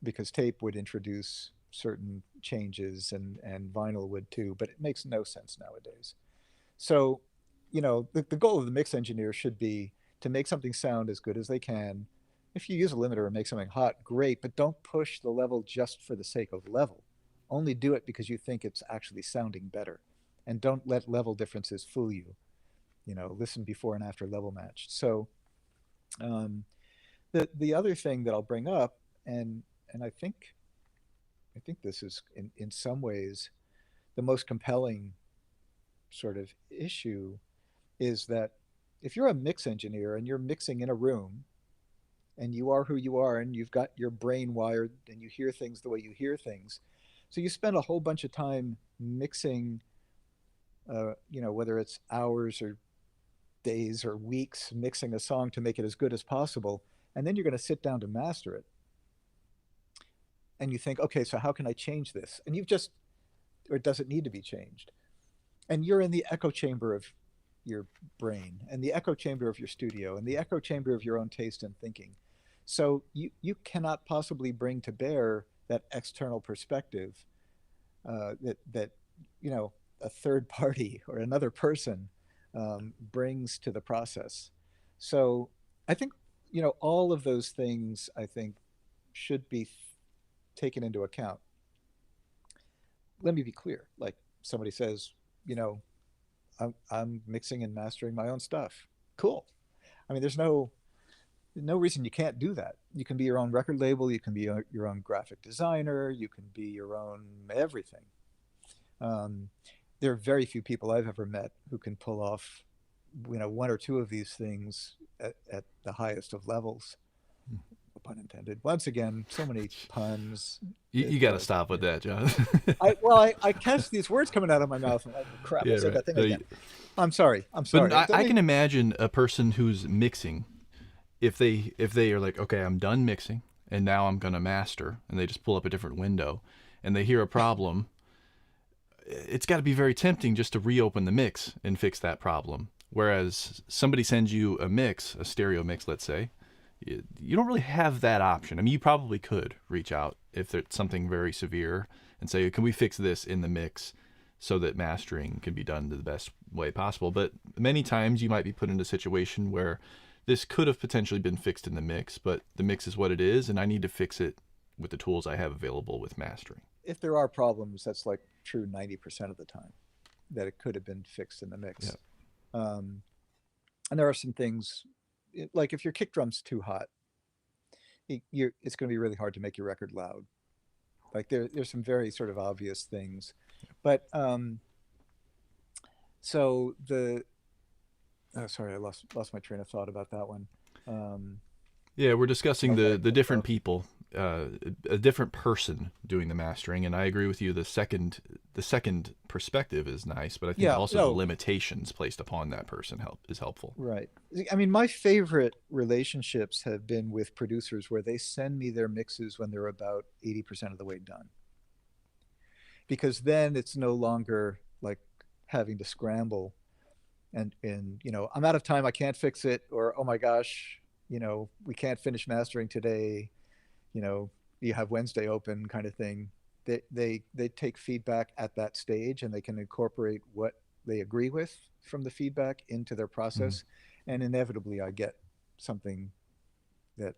because tape would introduce certain changes and vinyl would too, but it makes no sense nowadays. So, the goal of the mix engineer should be to make something sound as good as they can. If you use a limiter and make something hot, great, but don't push the level just for the sake of level. Only do it because you think it's actually sounding better. And don't let level differences fool you. Listen before and after level match. So, um, the other thing that I'll bring up, and I think this is in some ways the most compelling sort of issue, is that if you're a mix engineer and you're mixing in a room and you are who you are and you've got your brain wired and you hear things the way you hear things, so you spend a whole bunch of time mixing, whether it's hours or days or weeks mixing a song to make it as good as possible, and then you're going to sit down to master it, and you think, okay, so how can I change this? And you've just, or does it need to be changed? And you're in the echo chamber of your brain and the echo chamber of your studio and the echo chamber of your own taste and thinking. So you cannot possibly bring to bear that external perspective, that a third party or another person brings to the process. So I think all of those things, I think, should be taken into account. Let me be clear. Like, somebody says, you know, I'm mixing and mastering my own stuff. Cool. I mean, there's no reason you can't do that. You can be your own record label. You can be your own graphic designer. You can be your own everything. Um, there are very few people I've ever met who can pull off, one or two of these things at the highest of levels. No pun intended. Once again, so many puns. You got to stop with that, John. I catch these words coming out of my mouth, and oh crap, I Yeah, said right. that thing No, again. I'm sorry. I'm but sorry. I can imagine a person who's mixing, if they are like, okay, I'm done mixing and now I'm gonna master, and they just pull up a different window, and they hear a problem. It's got to be very tempting just to reopen the mix and fix that problem. Whereas somebody sends you a mix, a stereo mix, let's say, you don't really have that option. I mean, you probably could reach out if there's something very severe and say, can we fix this in the mix so that mastering can be done the best way possible? But many times you might be put in a situation where this could have potentially been fixed in the mix, but the mix is what it is, and I need to fix it with the tools I have available with mastering. If there are problems, that's like true 90% of the time, that it could have been fixed in the Yeah. mix. Um, and there are some things, like if your kick drum's too hot, it's going to be really hard to make your record loud. Like there's some very sort of obvious things, but so the oh, sorry, I lost my train of thought about that one. Um, Yeah, we're discussing what was I the going to different go? people, a different person doing the mastering, and I agree with you. The second perspective is nice, but I think Yeah, also the no, limitations placed upon that person is helpful. right. I mean, my favorite relationships have been with producers where they send me their mixes when they're about 80% of the way done, because then it's no longer like having to scramble and I'm out of time, I can't fix it, or oh my gosh, we can't finish mastering today, you know you have Wednesday open, kind of thing. They take feedback at that stage and they can incorporate what they agree with from the feedback into their Mhm. process, and inevitably I get something that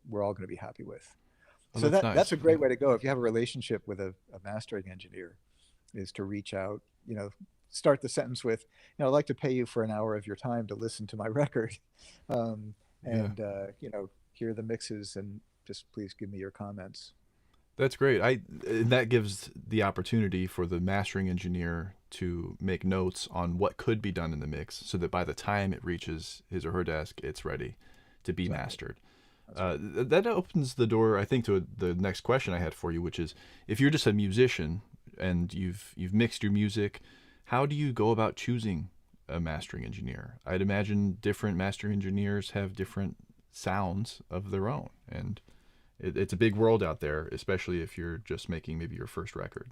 we're all going to be happy with. Oh, So that's that's nice. a Yeah. great way to go if you have a relationship with a mastering engineer, is to reach out, start the sentence with, I'd like to pay you for an hour of your time to listen to my record, um, Yeah. and hear the mixes, and just please give me your comments. That's great. That gives the opportunity for the mastering engineer to make notes on what could be done in the mix, so that by the time it reaches his or her desk, it's ready to be Exactly. mastered. That's right. That opens the door, I think, to the next question I had for you, which is, if you're just a musician and you've mixed your music, how do you go about choosing a mastering engineer? I'd imagine different mastering engineers have different sounds of their own, and It's a big world out there, especially if you're just making maybe your first record.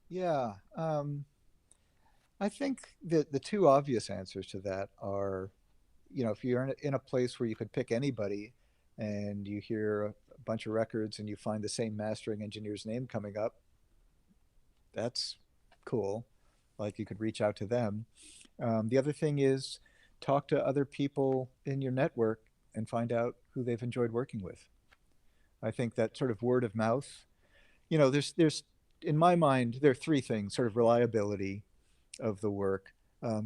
Yeah. I think that the two obvious answers to that are, if you're in a place where you could pick anybody and you hear a bunch of records and you find the same mastering engineer's name coming up, that's cool. Like you could reach out to them. The other thing is talk to other people in your network and find out who they've enjoyed working with. I think that sort of word of mouth, there's in my mind there are three things: sort of reliability of the work,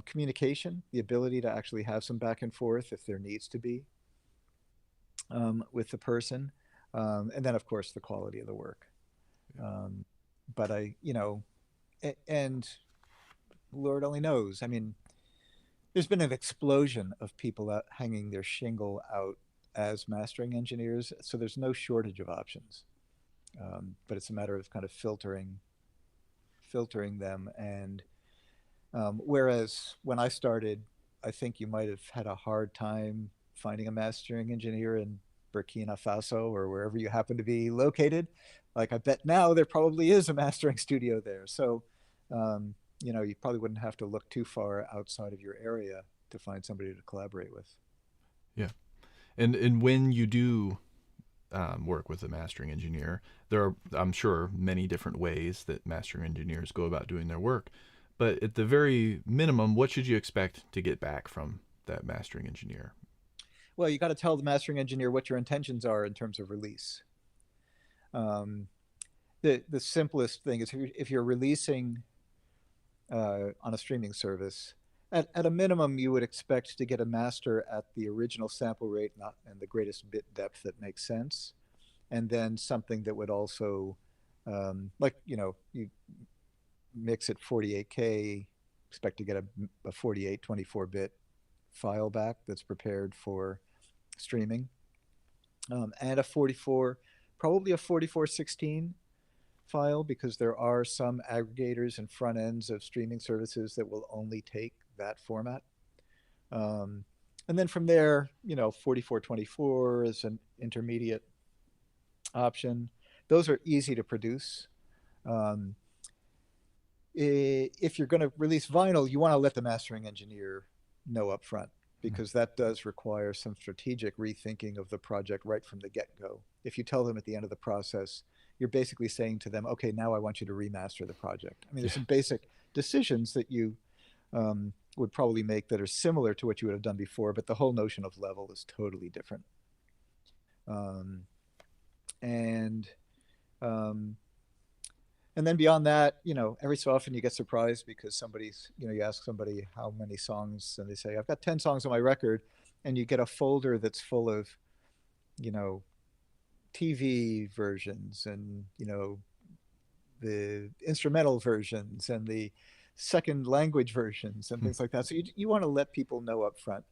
communication, the ability to actually have some back and forth if there needs to be, with the person, and then of course the quality of the work. Um, but and Lord only knows. I mean, there's been an explosion of people out hanging their shingle out as mastering engineers, so there's no shortage of options. But it's a matter of kind of filtering them. And whereas when I started, I think you might have had a hard time finding a mastering engineer in Burkina Faso or wherever you happen to be located. Like I bet now there probably is a mastering studio there. So, you probably wouldn't have to look too far outside of your area to find somebody to collaborate with. Yeah. And when you do work with a mastering engineer, there are, I'm sure, many different ways that mastering engineers go about doing their work. But at the very minimum, what should you expect to get back from that mastering engineer? Well, you got to tell the mastering engineer what your intentions are in terms of release. Um, the simplest thing is if you're releasing on a streaming service, at a minimum, you would expect to get a master at the original sample rate not, and the greatest bit depth that makes sense, and then something that would also, like, you mix at 48K, expect to get a 48, 24-bit file back that's prepared for streaming, and a 44, probably a 4416 file, because there are some aggregators and front ends of streaming services that will only take that format. Um, and then from there, 4424 is an intermediate option. Those are easy to produce. Um, if you're going to release vinyl, you want to let the mastering engineer know up front, because that does require some strategic rethinking of the project right from the get go. If you tell them at the end of the process, you're basically saying to them, okay, now I want you to remaster the project. I mean, there's Yeah. some basic decisions that you would probably make that are similar to what you would have done before, but the whole notion of level is totally different. Um, and um, and then beyond that, every so often you get surprised because you ask somebody how many songs, and they say, I've got 10 songs on my record, and you get a folder that's full of, you know, TV versions and, the instrumental versions and the second language versions and Hmm. things like that. So you want to let people know up front,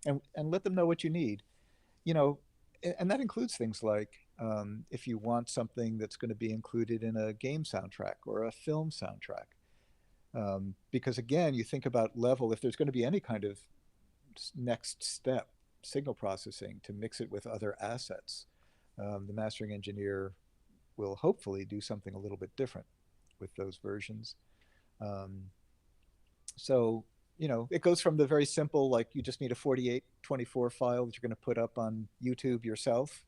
and let them know what you need, you know, and that includes things like, if you want something that's going to be included in a game soundtrack or a film soundtrack. Because again, you think about level, if there's going to be any kind of next step, signal processing to mix it with other assets, the mastering engineer will hopefully do something a little bit different with those versions. Um, so, it goes from the very simple, like you just need a 4824 file that you're going to put up on YouTube yourself,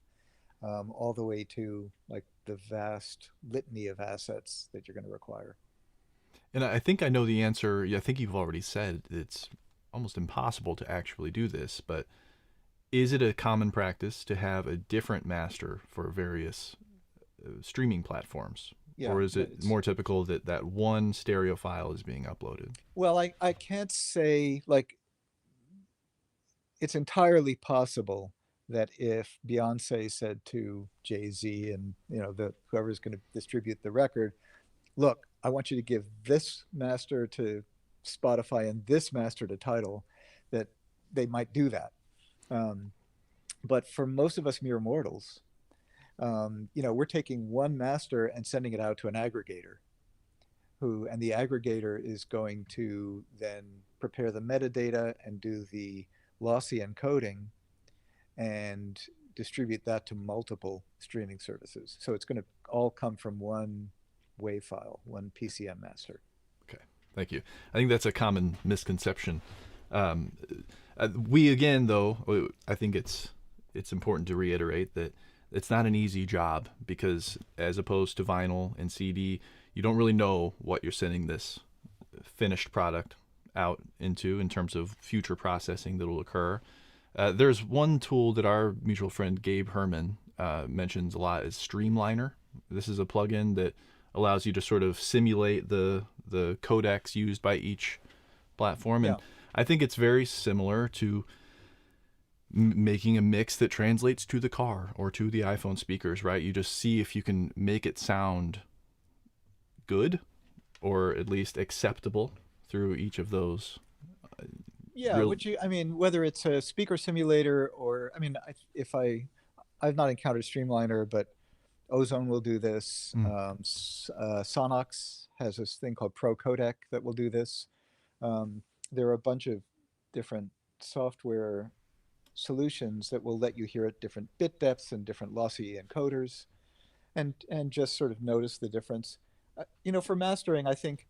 all the way to like the vast litany of assets that you're going to require. And I think I know the answer. Yeah, I think you've already said it's almost impossible to actually do this, but is it a common practice to have a different master for various streaming platforms? Yeah, Or is it it's more typical that that one stereo file is being uploaded? well, I can't say like it's entirely possible that if Beyonce said to Jay-Z and the whoever's going to distribute the record, look, I want you to give this master to Spotify and this master to Tidal, that they might do that. Um, but for most of us mere mortals, we're taking one master and sending it out to an aggregator, and the aggregator is going to then prepare the metadata and do the lossy encoding and distribute that to multiple streaming services. So it's going to all come from one WAV file, one PCM master. Okay, thank you. I think that's a common misconception. Um, we again, though, I think it's important to reiterate that it's not an easy job because as opposed to vinyl and CD, you don't really know what you're sending this finished product out into in terms of future processing that will occur. There's one tool that our mutual friend Gabe Herman mentions a lot is Streamliner. This is a plugin that allows you to sort of simulate the codecs used by each platform, and Yeah. I think it's very similar to making a mix that translates to the car or to the iPhone speakers, right? You just see if you can make it sound good or at least acceptable through each of those. uh, Yeah, real which you, I mean, whether it's a speaker simulator or, I mean, if I've not encountered Streamliner, but Ozone will do this. mm, Sonox has this thing called Pro Codec that will do this. There are a bunch of different software solutions that will let you hear at different bit depths and different lossy encoders, and just sort of notice the difference. For mastering, I think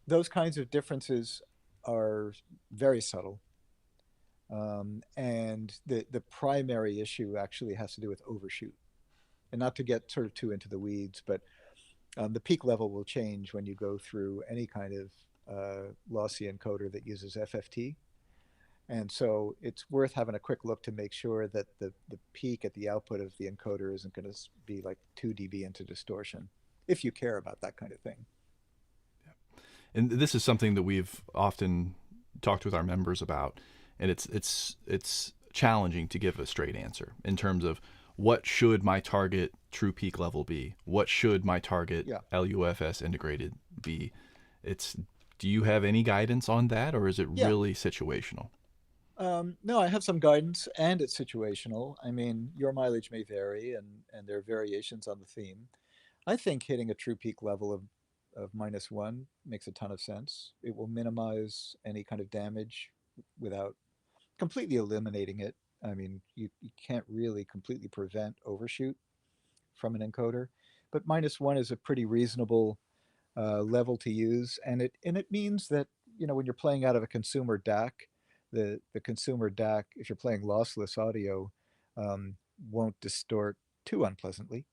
those kinds of differences are very subtle. And the primary issue actually has to do with overshoot. And not to get sort of too into the weeds, but the peak level will change when you go through any kind of lossy encoder that uses FFT. And so it's worth having a quick look to make sure that the peak at the output of the encoder isn't going to be like 2 dB into distortion, if you care about that kind of thing. and this is something that we've often talked with our members about, and it's challenging to give a straight answer in terms of what should my target true peak level be, what should my target Yeah. LUFS integrated be. It's Do you have any guidance on that, or is it Yeah. really situational? No, I have some guidance, and it's situational. I mean, your mileage may vary, and there are variations on the theme. I think hitting a true peak level of -1 makes a ton of sense. It will minimize any kind of damage without completely eliminating it. I mean, you can't really completely prevent overshoot from an encoder, but -1 is a pretty reasonable level to use, and it means that when you're playing out of a consumer DAC, the consumer DAC, if you're playing lossless audio, won't distort too unpleasantly.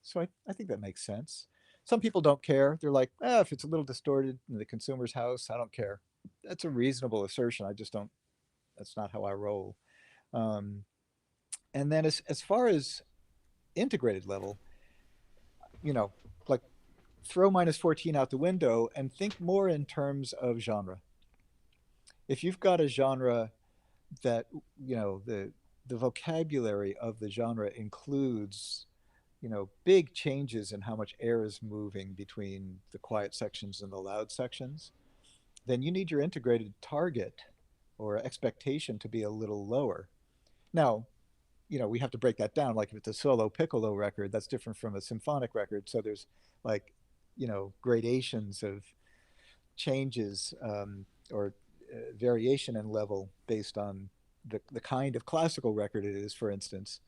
So I think that makes sense. Some people don't care. They're like, if it's a little distorted in the consumer's house, I don't care. That's a reasonable assertion. I just don't. That's not how I roll. Um, and then as far as integrated level, you know, like throw -14 out the window and think more in terms of genre. If you've got a genre that the vocabulary of the genre includes big changes in how much air is moving between the quiet sections and the loud sections, then you need your integrated target or expectation to be a little lower. Now, we have to break that down. Like if it's a solo piccolo record, that's different from a symphonic record. So there's like, gradations of changes, or variation in level based on the kind of classical record it is, for instance,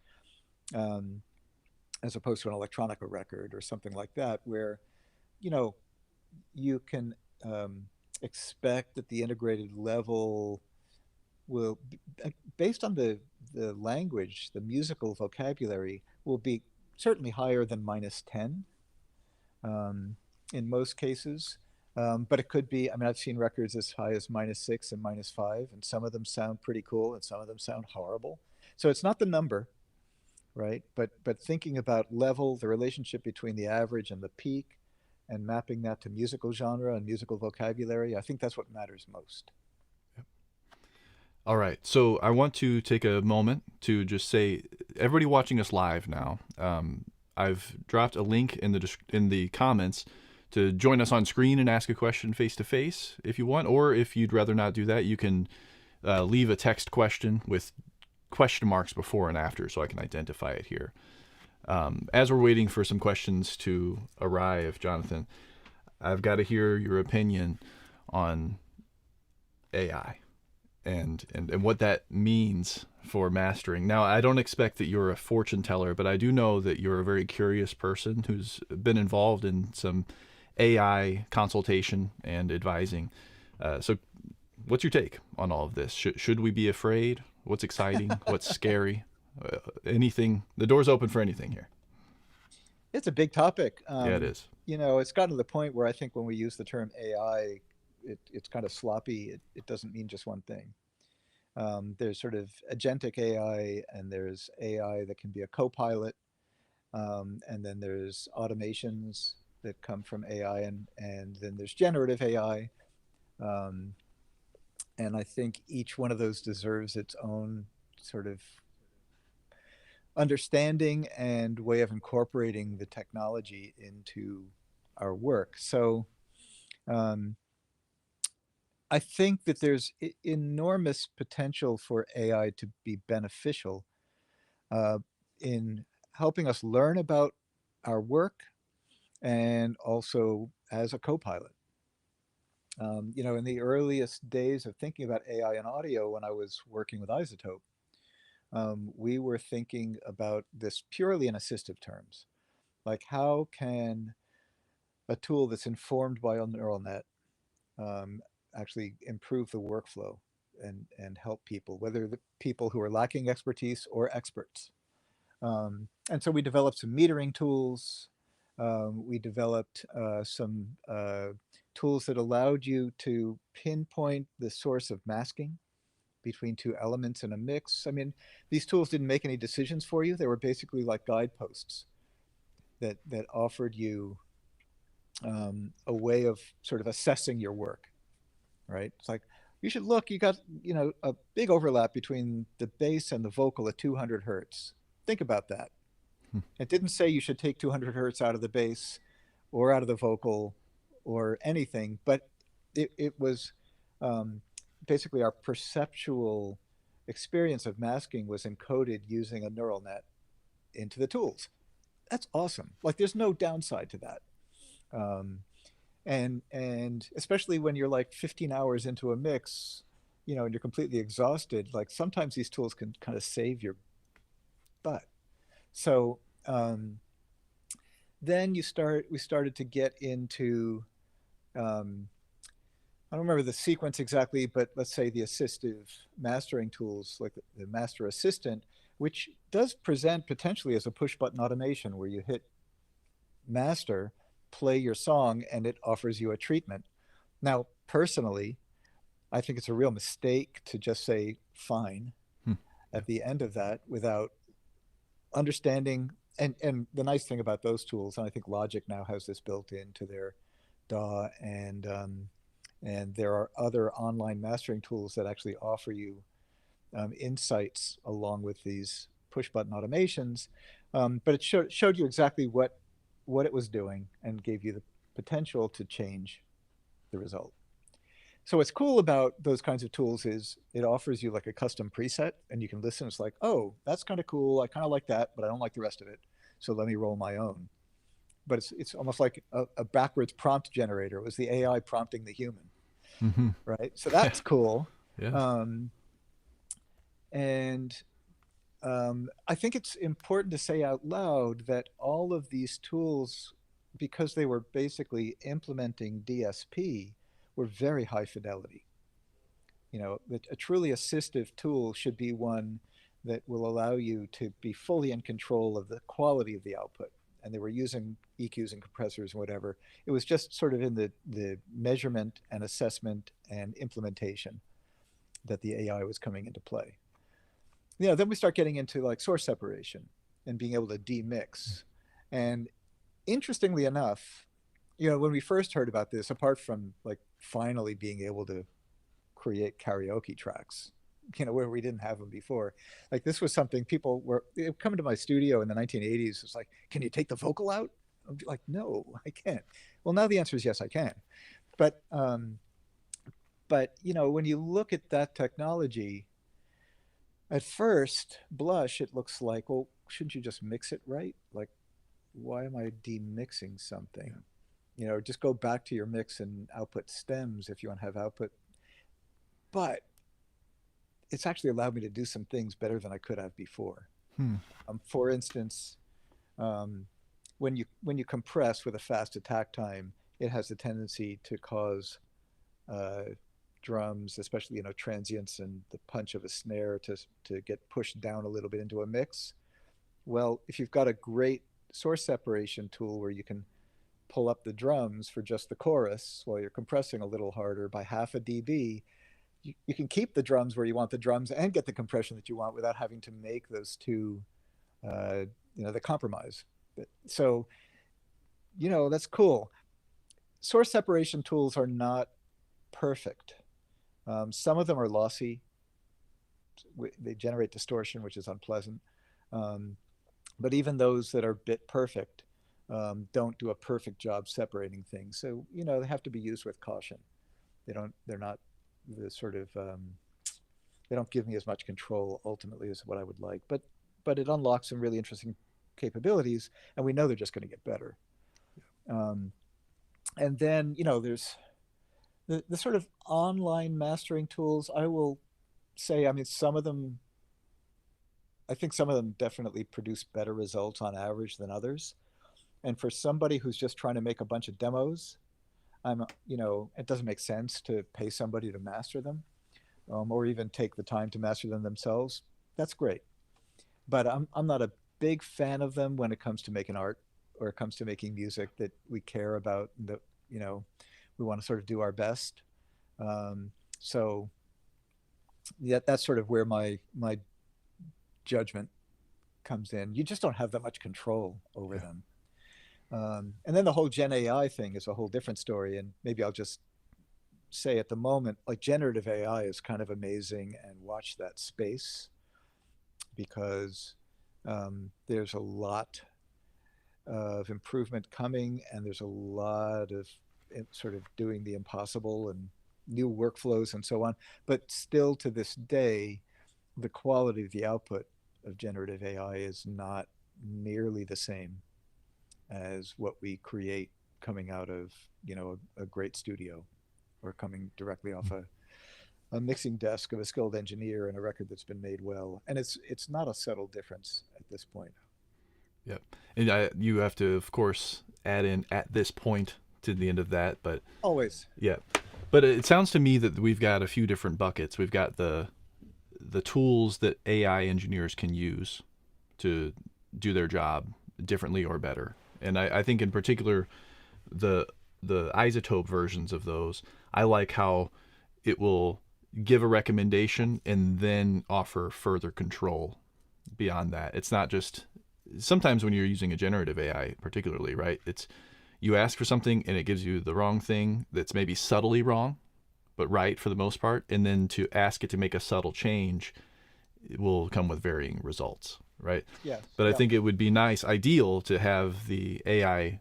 um, as opposed to an electronica record or something like that, where, you know, you can expect that the integrated level will, based on the language, the musical vocabulary, will be certainly higher than -10 um, in most cases. But it could be, I mean, I've seen records as high as -6 and -5, and some of them sound pretty cool and some of them sound horrible. So it's not the number, right? But thinking about level, the relationship between the average and the peak, and mapping that to musical genre and musical vocabulary, I think that's what matters most. All right. So I want to take a moment to just say, everybody watching us live now, I've dropped a link in the comments to join us on screen and ask a question face to face if you want, or if you'd rather not do that, you can leave a text question with question marks before and after so I can identify it here. As we're waiting for some questions to arrive, Jonathan, I've got to hear your opinion on AI. and what that means for mastering. Now, I don't expect that you're a fortune teller, but I do know that you're a very curious person who's been involved in some AI consultation and advising. So, what's your take on all of this? Should we be afraid? What's exciting? What's scary? Anything? The door's open for anything here. It's a big topic. Yeah, it is. It's gotten to the point where I think when we use the term AI, it's kind of sloppy. It doesn't mean just one thing. There's sort of agentic AI, and there's AI that can be a co-pilot, and then there's automations that come from AI, and then there's generative AI. Um, and I think each one of those deserves its own sort of understanding and way of incorporating the technology into our work. So um, I think that there's enormous potential for AI to be beneficial uh, in helping us learn about our work and also as a co-pilot. In the earliest days of thinking about AI and audio, when I was working with Isotope, we were thinking about this purely in assistive terms. Like, how can a tool that's informed by a neural net um, actually improve the workflow and help people, whether the people who are lacking expertise or experts? And so we developed some metering tools. We developed some tools that allowed you to pinpoint the source of masking between two elements in a mix. I mean, these tools didn't make any decisions for you. They were basically like guideposts that offered you a way of sort of assessing your work, right? It's like, you should look, you got, a big overlap between the bass and the vocal at 200 hertz. Think about that. It didn't say you should take 200 hertz out of the bass or out of the vocal or anything, but it was um, basically our perceptual experience of masking was encoded using a neural net into the tools. That's awesome. Like, there's no downside to that. Um, and especially when you're like 15 hours into a mix, and you're completely exhausted, like sometimes these tools can kind of save your butt. So then we started to get into um, I don't remember the sequence exactly, but let's say the assistive mastering tools like the Master Assistant, which does present potentially as a push button automation where you hit master, play your song, and it offers you a treatment. Now, personally, I think it's a real mistake to just say fine Hmm. Yeah. at the end of that without understanding. And the nice thing about those tools, and I think Logic now has this built into their DAW, and there are other online mastering tools that actually offer you insights along with these push button automations. But it showed you exactly what it was doing and gave you the potential to change the result. So what's cool about those kinds of tools is it offers you like a custom preset, and you can listen. It's like, oh, that's kind of cool. I kind of like that, but I don't like the rest of it. So let me roll my own. But it's almost like a backwards prompt generator. It was the AI prompting the human, Mm-hmm. right? So that's cool. Yes. Um, and I think it's important to say out loud that all of these tools, because they were basically implementing DSP, were very high fidelity. A truly assistive tool should be one that will allow you to be fully in control of the quality of the output. And they were using EQs and compressors and whatever. It was just sort of in the measurement and assessment and implementation that the AI was coming into play. Then we start getting into like source separation and being able to demix. And interestingly enough, when we first heard about this, apart from like finally being able to create karaoke tracks, where we didn't have them before. Like, this was something people were coming to my studio in the 1980s. It's like, can you take the vocal out? I'm like, no, I can't. Well, now the answer is yes, I can. But when you look at that technology, at first blush, it looks like, well, shouldn't you just mix it right? Like, why am I demixing something? Just go back to your mix and output stems if you want to have output. But it's actually allowed me to do some things better than I could have before. Hmm. For instance, um, when you compress with a fast attack time, it has a tendency to cause uh, drums, especially transients and the punch of a snare, to get pushed down a little bit into a mix. Well, if you've got a great source separation tool where you can pull up the drums for just the chorus while you're compressing a little harder by half a dB, you can keep the drums where you want the drums and get the compression that you want without having to make those two, uh, the compromise. So, that's cool. Source separation tools are not perfect. Some of them are lossy. They generate distortion, which is unpleasant. Um, but even those that are bit perfect don't do a perfect job separating things. So, they have to be used with caution. They're not the sort of, they don't give me as much control ultimately as what I would like. But it unlocks some really interesting capabilities, and we know they're just going to get better. Um, and then, there's the sort of online mastering tools. I will say, I mean, I think some of them definitely produce better results on average than others. And for somebody who's just trying to make a bunch of demos, it doesn't make sense to pay somebody to master them, or even take the time to master them themselves. That's great. But I'm not a big fan of them when it comes to making art, or it comes to making music that we care about, that, you know, we want to sort of do our best. So yeah, that's sort of where my judgment comes in. You just don't have that much control over Yeah. them. And then the whole Gen AI thing is a whole different story. And maybe I'll just say at the moment, like generative AI is kind of amazing, and watch that space, because there's a lot of improvement coming, and there's a lot of sort of doing the impossible and new workflows and so on. But still, to this day, the quality of the output of generative AI is not nearly the same as what we create coming out of a great studio, or coming directly off a mixing desk of a skilled engineer and a record that's been made well. And it's not a subtle difference at this point. Yep. And you have to, of course, add in "at this point" to the end of that. But Always. yeah. But it sounds to me that we've got a few different buckets. We've got the tools that AI engineers can use to do their job differently or better. And I think in particular the isotope versions of those, I like how it will give a recommendation and then offer further control beyond that. It's not just, sometimes when you're using a generative AI particularly, right? It's, you ask for something and it gives you the wrong thing that's maybe subtly wrong, but right for the most part. And then to ask it to make a subtle change, it will come with varying results, right? Yes. But I Yeah. think it would be nice, ideal, to have the AI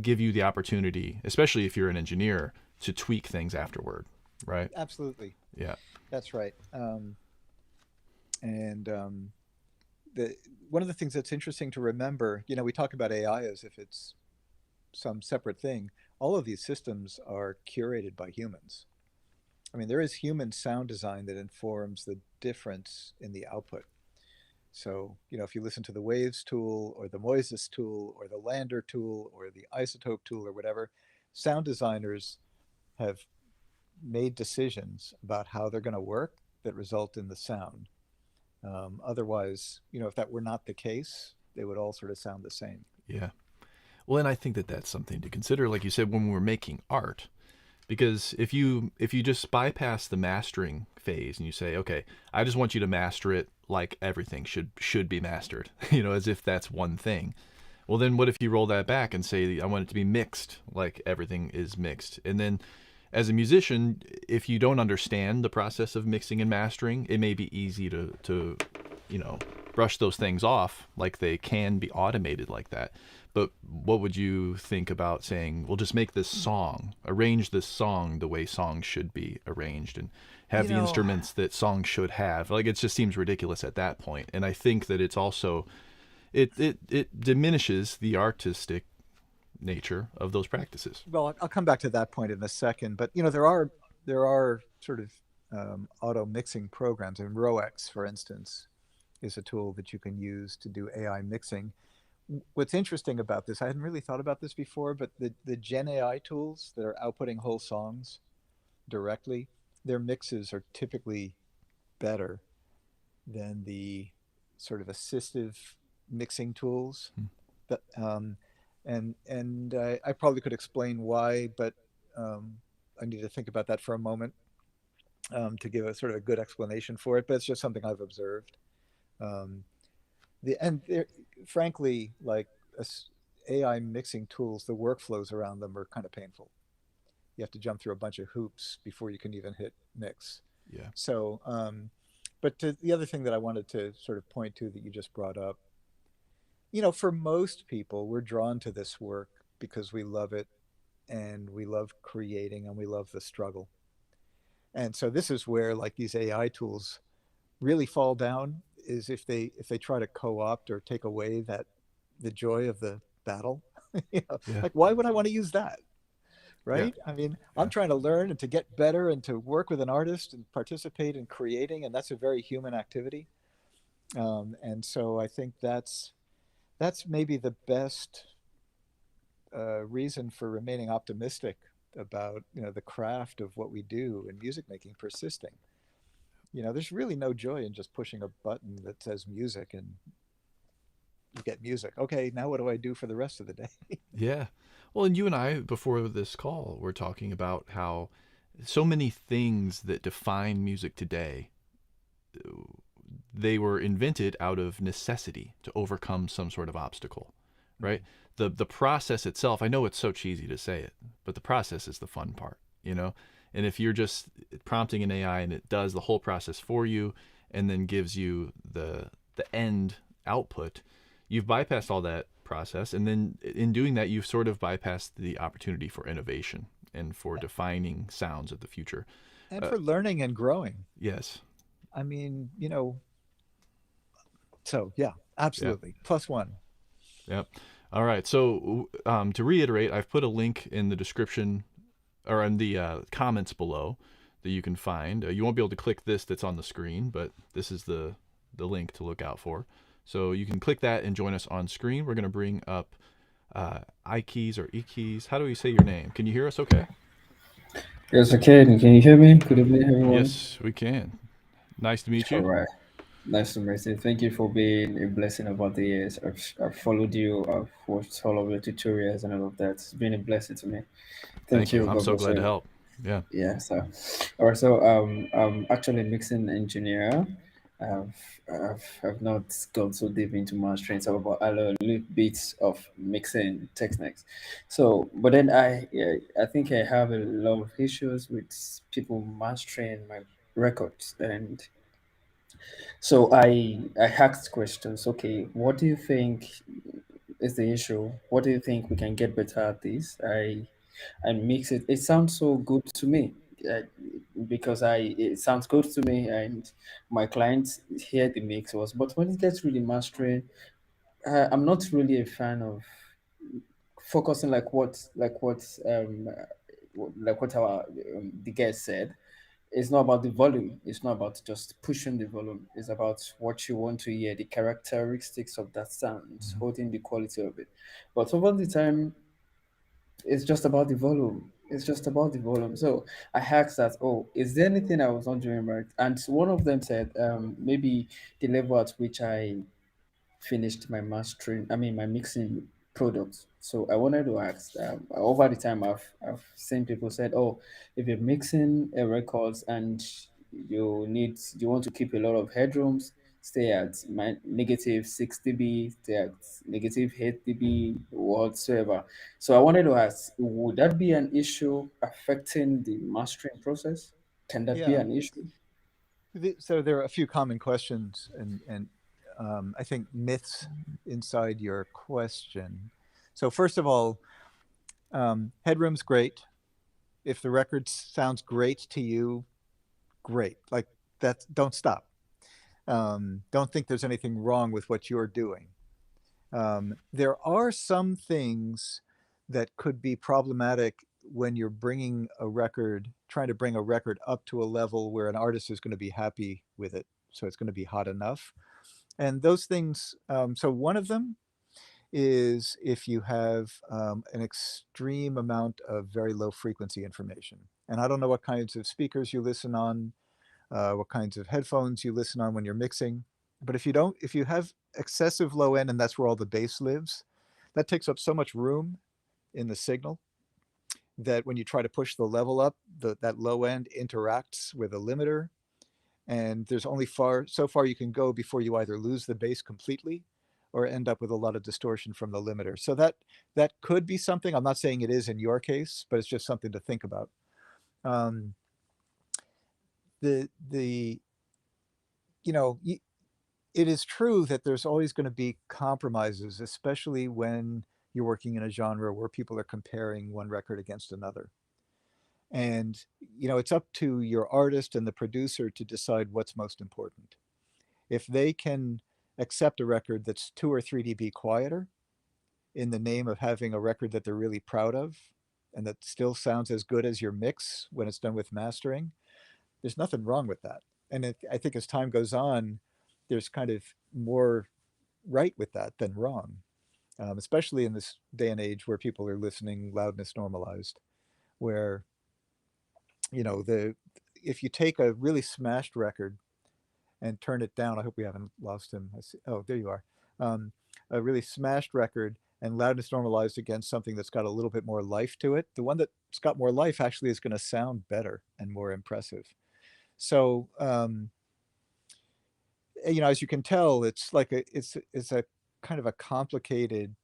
give you the opportunity, especially if you're an engineer, to tweak things afterward, right? Absolutely. Yeah. That's right. And the one of the things that's interesting to remember, we talk about AI as if it's some separate thing. All of these systems are curated by humans. I mean, there is human sound design that informs the difference in the output. So, if you listen to the Waves tool, or the Moises tool, or the Lander tool, or the Isotope tool, or whatever, sound designers have made decisions about how they're going to work that result in the sound. Otherwise, if that were not the case, they would all sort of sound the same. Yeah. Well, and I think that that's something to consider, like you said, when we're making art. Because if you just bypass the mastering phase and you say, okay, I just want you to master it like everything should be mastered, as if that's one thing. Well, then what if you roll that back and say, I want it to be mixed like everything is mixed? And then as a musician, if you don't understand the process of mixing and mastering, it may be easy to you know, brush those things off like they can be automated like that. But what would you think about saying, well, just make this song, arrange this song the way songs should be arranged, and have You the know, instruments that songs should have? Like, it just seems ridiculous at that point. And I think that it's also, it diminishes the artistic nature of those practices. well, I'll come back to that point in a second, but there are sort of auto mixing programs. And ROX, for instance, is a tool that you can use to do AI mixing. What's interesting about this, I hadn't really thought about this before, but the Gen AI tools that are outputting whole songs directly, their mixes are typically better than the sort of assistive mixing tools. Hmm. That I probably could explain why, but um, I need to think about that for a moment to give a sort of a good explanation for it. But it's just something I've observed. Um, the and frankly, like AI mixing tools, the workflows around them are kind of painful. You have to jump through a bunch of hoops before you can even hit mix. Yeah. So, but the other thing that I wanted to sort of point to that you just brought up, for most people, we're drawn to this work because we love it and we love creating and we love the struggle. And so this is where like these AI tools really fall down is if they try to co-opt or take away that the joy of the battle. Yeah. Like why would I want to use that? Yeah. Right? I mean, I'm Yeah. trying to learn and to get better and to work with an artist and participate in creating, and that's a very human activity. And so I think that's maybe the best reason for remaining optimistic about the craft of what we do in music making persisting. There's really no joy in just pushing a button that says music and you get music. Okay, now what do I do for the rest of the day? Yeah. Well, and you and I, before this call, were talking about how so many things that define music today, they were invented out of necessity to overcome some sort of obstacle, right? The process itself, I know it's so cheesy to say it, but the process is the fun part, you know? And if you're just prompting an AI and it does the whole process for you and then gives you the end output, you've bypassed all that process, and then in doing that you've sort of bypassed the opportunity for innovation and for defining sounds of the future. And uh, for learning and growing. yes. I mean, so yeah, Yeah. absolutely. Plus one. Yep. All right. So to reiterate, I've put a link in the description or in the comments below that you can find. You won't be able to click this that's on the screen, but this is the link to look out for. So you can click that and join us on screen. We're going to bring up I keys or E keys. How do we say your name? Can you hear us okay? Yes, I can. Can you hear me? Good evening, everyone. Yes, we can. Nice to meet All you. right. Nice to meet you. Thank you for being a blessing over the years. I've followed you. I've watched all of your tutorials and all of that. It's been a blessing to me. Thank Thank you. you. I'm God so bless glad to you. help. Yeah. Yeah. So, all right. So, I'm actually a mixing engineer. I've, I've not gone so deep into mastering, so about a little bits of mixing techniques. So, but then yeah, I think I have a lot of issues with people mastering my records, and so I asked questions. Okay, what do you think is the issue? What do you think we can get better at this? I mix it. It sounds so good to me uh, because it sounds good to me, and my clients hear the mix was. But when it gets really mastering, I'm not really a fan of focusing like what our the guest said. It's not about the volume. It's not about just pushing the volume. It's about what you want to hear, the characteristics of that sound, Mhm. holding the quality of it. But over the time, it's just about the volume. It's just about the volume. So I asked that, oh, is there anything I was not doing right? And one of them said, maybe the level at which I finished my mastering, I mean, my mixing product. So I wanted to ask, over the time I've seen people said, oh, if you're mixing a records and you want to keep a lot of headrooms, stay at negative 6 dB, stay at negative 8 dB, whatsoever. So I wanted to ask, would that be an issue affecting the mastering process? Can that be Yeah. an issue? So there are a few common questions and I think myths inside your question. So first of all, headroom's great. If the record sounds great to you, great. Like that's don't stop. Don't think there's anything wrong with what you're doing. There are some things that could be problematic when you're trying to bring a record up to a level where an artist is going to be happy with it. So it's going to be hot enough. And those things, so one of them is if you have an extreme amount of very low frequency information. And I don't know what kinds of speakers you listen on, what kinds of headphones you listen on when you're mixing. But if you have excessive low end and that's where all the bass lives, that takes up so much room in the signal that when you try to push the level up, that low end interacts with a limiter. And there's only so far you can go before you either lose the bass completely or end up with a lot of distortion from the limiter. So that could be something. I'm not saying it is in your case, but it's just something to think about. The it is true that there's always going to be compromises, especially when you're working in a genre where people are comparing one record against another. And it's up to your artist and the producer to decide what's most important. If they can accept a record that's 2 or 3 dB quieter in the name of having a record that they're really proud of and that still sounds as good as your mix when it's done with mastering, there's nothing wrong with that. And I think as time goes on, there's kind of more right with that than wrong, especially in this day and age where people are listening loudness normalized, where if you take a really smashed record and turn it down, I hope we haven't lost him. Oh, there you are. A really smashed record and loudness normalized against something that's got a little bit more life to it, the one that's got more life actually is going to sound better and more impressive. So as you can tell, it's like it's a kind of a complicated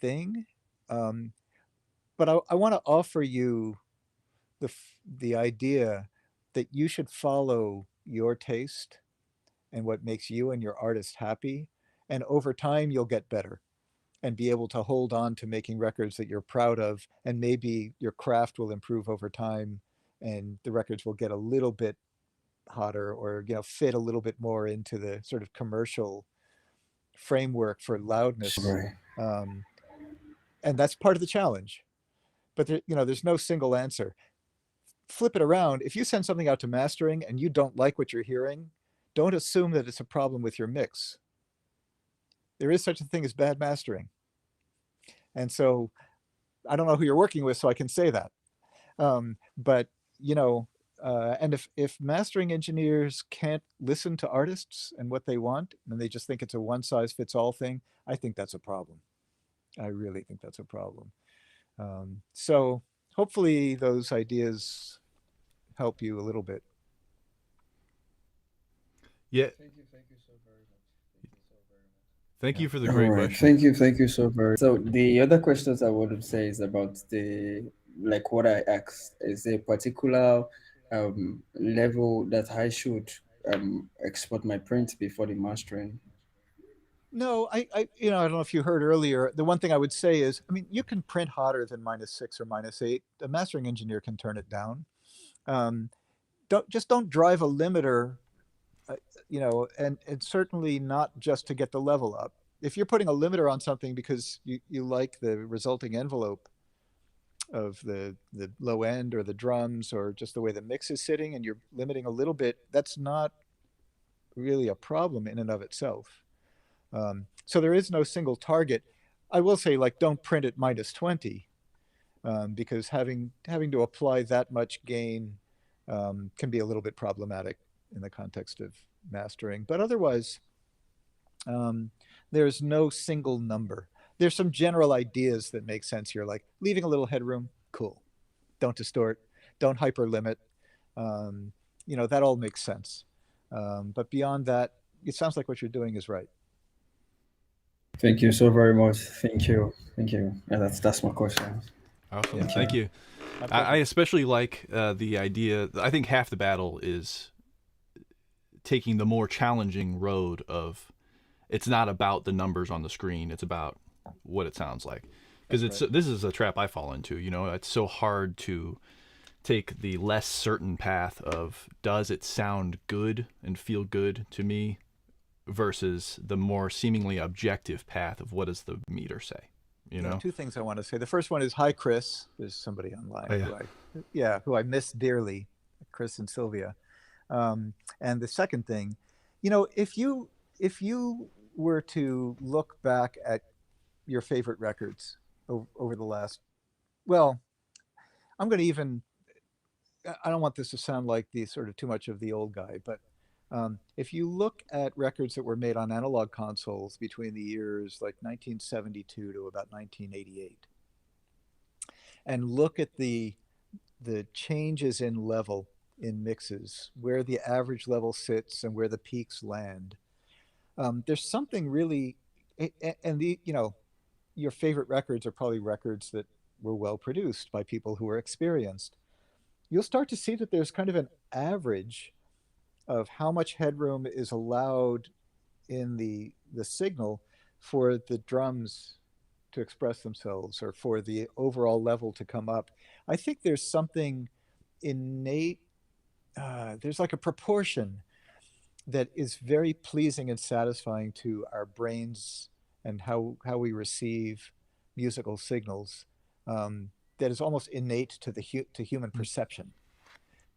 thing, but I want to offer you the idea that you should follow your taste and what makes you and your artist happy, and over time you'll get better and be able to hold on to making records that you're proud of, and maybe your craft will improve over time and the records will get a little bit hotter or fit a little bit more into the sort of commercial framework for loudness. Right. And that's part of the challenge, but there's no single answer. Flip it around. If you send something out to mastering and you don't like what you're hearing, don't assume that it's a problem with your mix. There is such a thing as bad mastering. And so I don't know who you're working with, so I can say that. But and if mastering engineers can't listen to artists and what they want, and they just think it's a one-size-fits-all thing, I think that's a problem. I really think that's a problem. So hopefully those ideas help you a little bit. Yeah. Thank you so very much. Thank Yeah. you for the All great right, question. thank you so very. So the other questions I would say is about like what I asked. Is there a particular level that I should export my print before the mastering? No, I don't know if you heard earlier, the one thing I would say is, I mean, you can print hotter than -6 or -8. The mastering engineer can turn it down. Don't drive a limiter, and certainly not just to get the level up. If you're putting a limiter on something because you like the resulting envelope of the low end or the drums or just the way the mix is sitting and you're limiting a little bit, that's not really a problem in and of itself. So there is no single target. I will say, like, don't print at -20, because having to apply that much gain can be a little bit problematic in the context of mastering. But otherwise, there's no single number. There's some general ideas that make sense here, like leaving a little headroom, cool. Don't distort, don't hyper limit. That all makes sense. But beyond that, it sounds like what you're doing is right. Thank you so very much. Thank you. Yeah, that's my question. Awesome. Yeah. Thank you. I especially like the idea. I think half the battle is taking the more challenging road of, it's not about the numbers on the screen, it's about what it sounds like. Because this is a trap I fall into. It's so hard to take the less certain path of, does it sound good and feel good to me, versus the more seemingly objective path of, what does the meter say. you Yeah, know? two things I want to say. The first one is hi, Chris. There's somebody Oh, online yeah. who I miss dearly, Chris and Sylvia. And the second thing, if you were to look back at your favorite records over the last, well, I'm going to even, I don't want this to sound like the sort of too much of the old guy, but if you look at records that were made on analog consoles between the years like 1972 to about 1988, and look at the changes in level in mixes, where the average level sits and where the peaks land, there's something really, and your favorite records are probably records that were well produced by people who are experienced. You'll start to see that there's kind of an average of how much headroom is allowed in the signal for the drums to express themselves or for the overall level to come up. I think there's something innate, there's like a proportion that is very pleasing and satisfying to our brains and how we receive musical signals, that is almost innate to to human perception.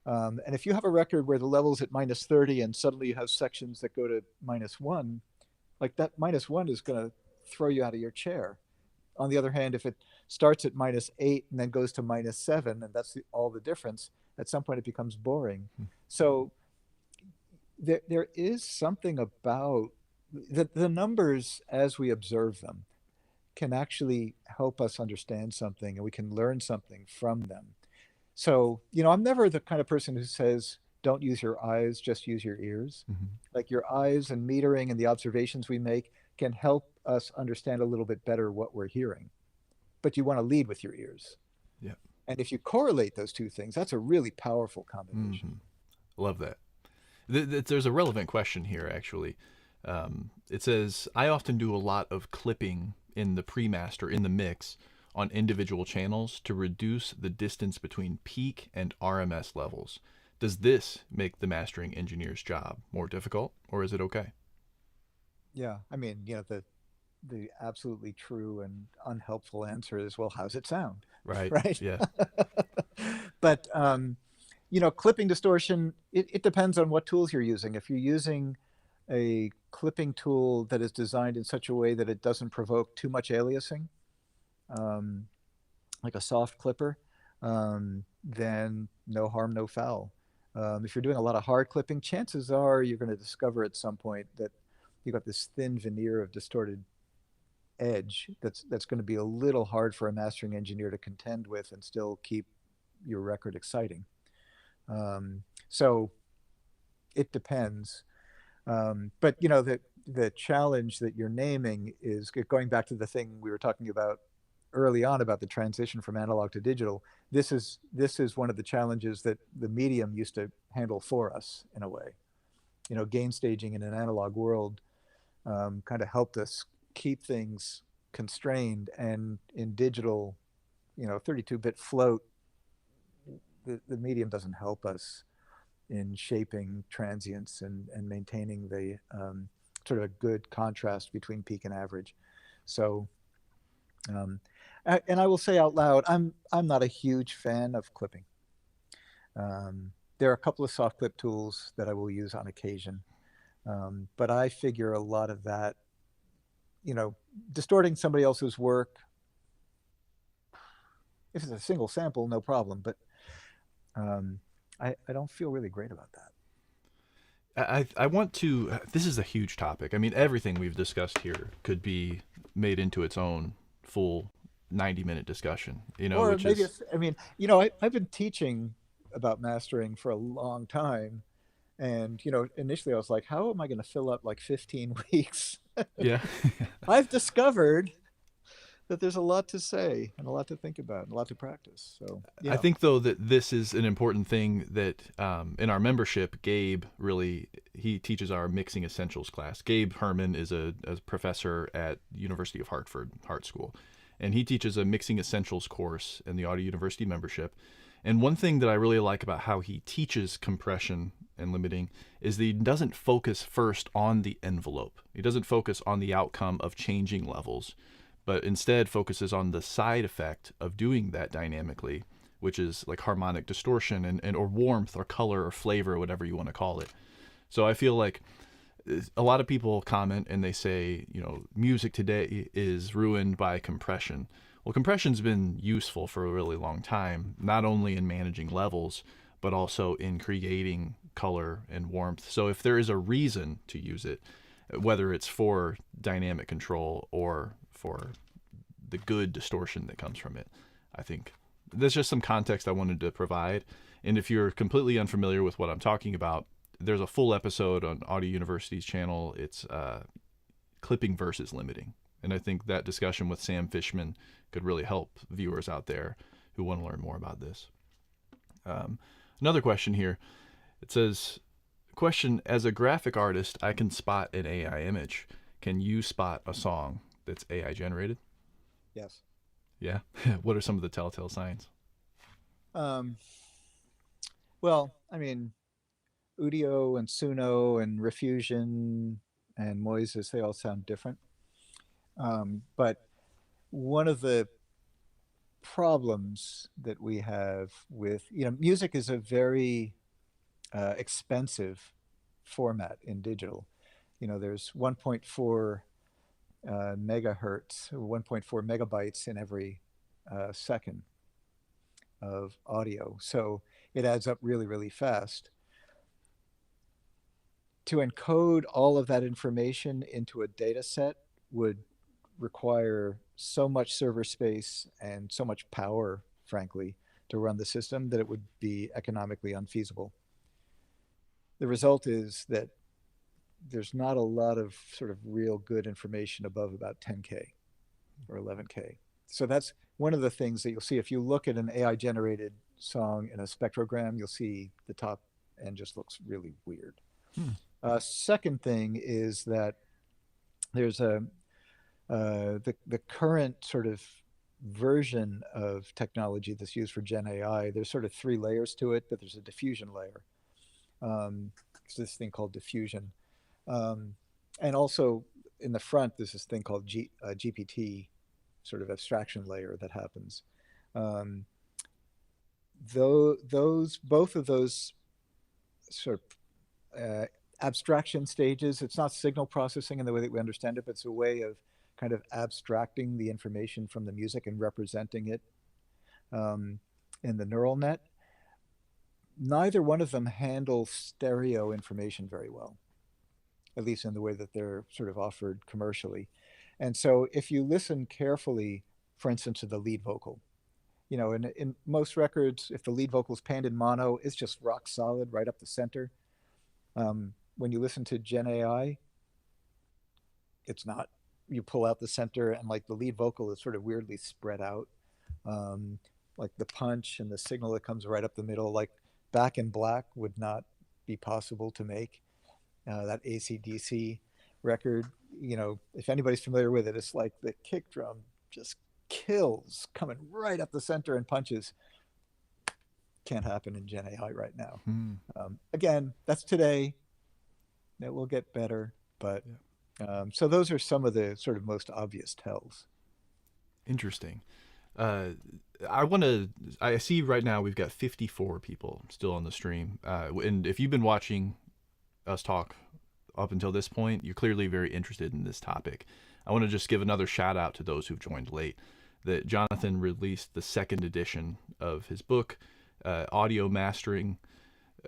And if you have a record where the level's at -30 and suddenly you have sections that go to -1, like that -1 is going to throw you out of your chair. On the other hand, if it starts at -8 and then goes to -7, and that's all the difference, at some point it becomes boring. So there is something about the numbers as we observe them can actually help us understand something, and we can learn something from them. So, I'm never the kind of person who says, don't use your eyes, just use your ears. Mhm. Like your eyes and metering and the observations we make can help us understand a little bit better what we're hearing. But you want to lead with your ears. Yeah. And if you correlate those two things, that's a really powerful combination. Love that. There's a relevant question here, actually. It says, I often do a lot of clipping in the pre-master, in the mix, on individual channels to reduce the distance between peak and RMS levels. Does this make the mastering engineer's job more difficult, or is it okay? Yeah. I mean, the absolutely true and unhelpful answer is, well, how's it sound? Right. Right. Yeah. But clipping distortion, it depends on what tools you're using. If you're using a clipping tool that is designed in such a way that it doesn't provoke too much aliasing, like a soft clipper, then no harm, no foul. If you're doing a lot of hard clipping, chances are you're going to discover at some point that you've got this thin veneer of distorted edge that's going to be a little hard for a mastering engineer to contend with and still keep your record exciting. So it depends. But the challenge that you're naming is going back to the thing we were talking about early on about the transition from analog to digital. This is one of the challenges that the medium used to handle for us in a way. Gain staging in an analog world kind of helped us keep things constrained, and in digital, 32-bit float, the medium doesn't help us in shaping transients and maintaining the sort of a good contrast between peak and average. So, and I will say out loud, I'm not a huge fan of clipping. There are a couple of soft clip tools that I will use on occasion, but I figure a lot of that, distorting somebody else's work, if it's a single sample, no problem. But I don't feel really great about that. I want to, this is a huge topic. I mean, everything we've discussed here could be made into its own full 90-minute discussion, Or which maybe is, I've been teaching about mastering for a long time. And, initially I was like, how am I going to fill up like 15 weeks? yeah. I've discovered that there's a lot to say and a lot to think about and a lot to practice. So, I think, though, that this is an important thing that in our membership, Gabe he teaches our mixing essentials class. Gabe Herman is a professor at University of Hartford, Hart School, and he teaches a mixing essentials course in the Audio University membership. And one thing that I really like about how he teaches compression and limiting is that he doesn't focus first on the envelope. He doesn't focus on the outcome of changing levels, but instead focuses on the side effect of doing that dynamically, which is like harmonic distortion and or warmth or color or flavor, or whatever you want to call it. So I feel like a lot of people comment and they say, music today is ruined by compression. Well, compression's been useful for a really long time, not only in managing levels, but also in creating color and warmth. So if there is a reason to use it, whether it's for dynamic control or for the good distortion that comes from it, I think there's just some context I wanted to provide. And if you're completely unfamiliar with what I'm talking about, there's a full episode on Audio University's channel. It's clipping versus limiting. And I think that discussion with Sam Fishman could really help viewers out there who want to learn more about this. Another question here. It says, question, as a graphic artist, I can spot an AI image. Can you spot a song that's AI generated? Yes. Yeah? What are some of the telltale signs? Well, I mean, Udio and Suno and Refusion and Moises, they all sound different. But one of the problems that we have with, music is a very expensive format in digital. There's 1.4 megahertz, 1.4 megabytes in every second of audio. So it adds up really, really fast. To encode all of that information into a data set would require so much server space and so much power, frankly, to run the system that it would be economically unfeasible. The result is that there's not a lot of sort of real good information above about 10K or 11K. So that's one of the things that you'll see if you look at an AI generated song in a spectrogram. You'll see the top end just looks really weird. Second thing is that there's the current sort of version of technology that's used for Gen AI. There's sort of 3 layers to it, but there's a diffusion layer. It's this thing called diffusion. And also in the front, there's this thing called GPT, sort of abstraction layer that happens. Both of those sort of abstraction stages, it's not signal processing in the way that we understand it, but it's a way of kind of abstracting the information from the music and representing it in the neural net. Neither one of them handle stereo information very well, at least in the way that they're sort of offered commercially. And so if you listen carefully, for instance, to the lead vocal, in most records, if the lead vocal is panned in mono, it's just rock solid right up the center. When you listen to Gen AI, it's not. You pull out the center and like the lead vocal is sort of weirdly spread out. Like the punch and the signal that comes right up the middle, like Back in Black would not be possible to make. That AC/DC record, if anybody's familiar with it, it's like the kick drum just kills coming right up the center and punches. Can't happen in Gen AI right now. Again, that's today. It will get better, but so those are some of the sort of most obvious tells. Interesting. I see right now we've got 54 people still on the stream. And if you've been watching us talk up until this point, you're clearly very interested in this topic. I want to just give another shout out to those who've joined late, that Jonathan released the 2nd edition of his book, Audio Mastering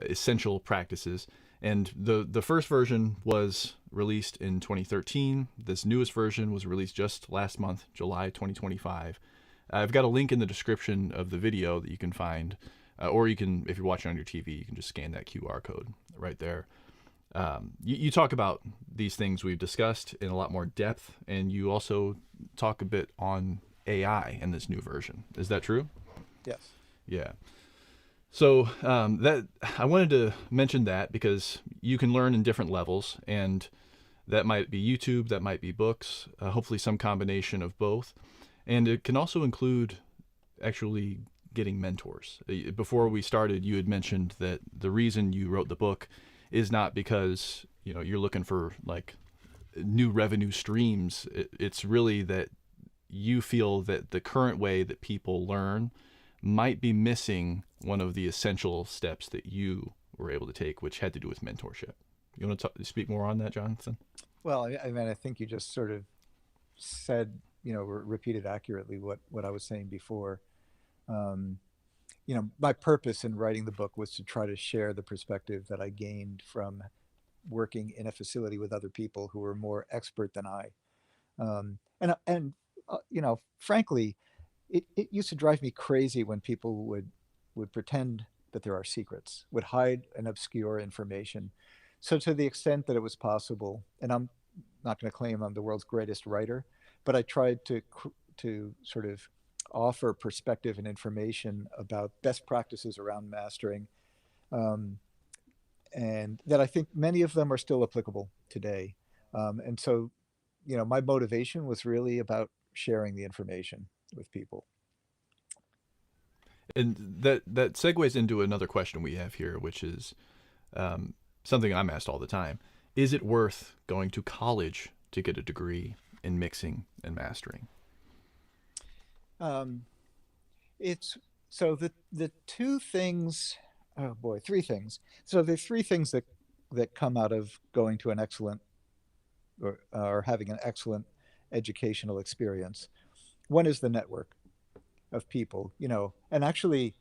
Essential Practices. And the first version was released in 2013. This newest version was released just last month, July 2025. I've got a link in the description of the video that you can find, or you can, if you're watching on your TV, you can just scan that QR code right there. You talk about these things we've discussed in a lot more depth, and you also talk a bit on AI in this new version. Is that true? Yes. Yeah. So that I wanted to mention that because you can learn in different levels, and that might be YouTube, that might be books, hopefully some combination of both. And it can also include actually getting mentors. Before we started, you had mentioned that the reason you wrote the book is not because you're looking for like new revenue streams. It's really that you feel that the current way that people learn might be missing one of the essential steps that you were able to take, which had to do with mentorship. You want to speak more on that, Jonathan? Well, I mean, I think you just sort of said, repeated accurately what I was saying before. Um, my purpose in writing the book was to try to share the perspective that I gained from working in a facility with other people who were more expert than I. And frankly, it used to drive me crazy when people would pretend that there are secrets, would hide and obscure information. So to the extent that it was possible, and I'm not going to claim I'm the world's greatest writer, but I tried to sort of offer perspective and information about best practices around mastering, um, and that I think many of them are still applicable today. And so, my motivation was really about sharing the information with people. And that segues into another question we have here, which is something I'm asked all the time. Is it worth going to college to get a degree in mixing and mastering? Um, it's so the two things, oh boy, three things. So there's three things that come out of going to an excellent or having an excellent educational experience. One is the network of people, and actually,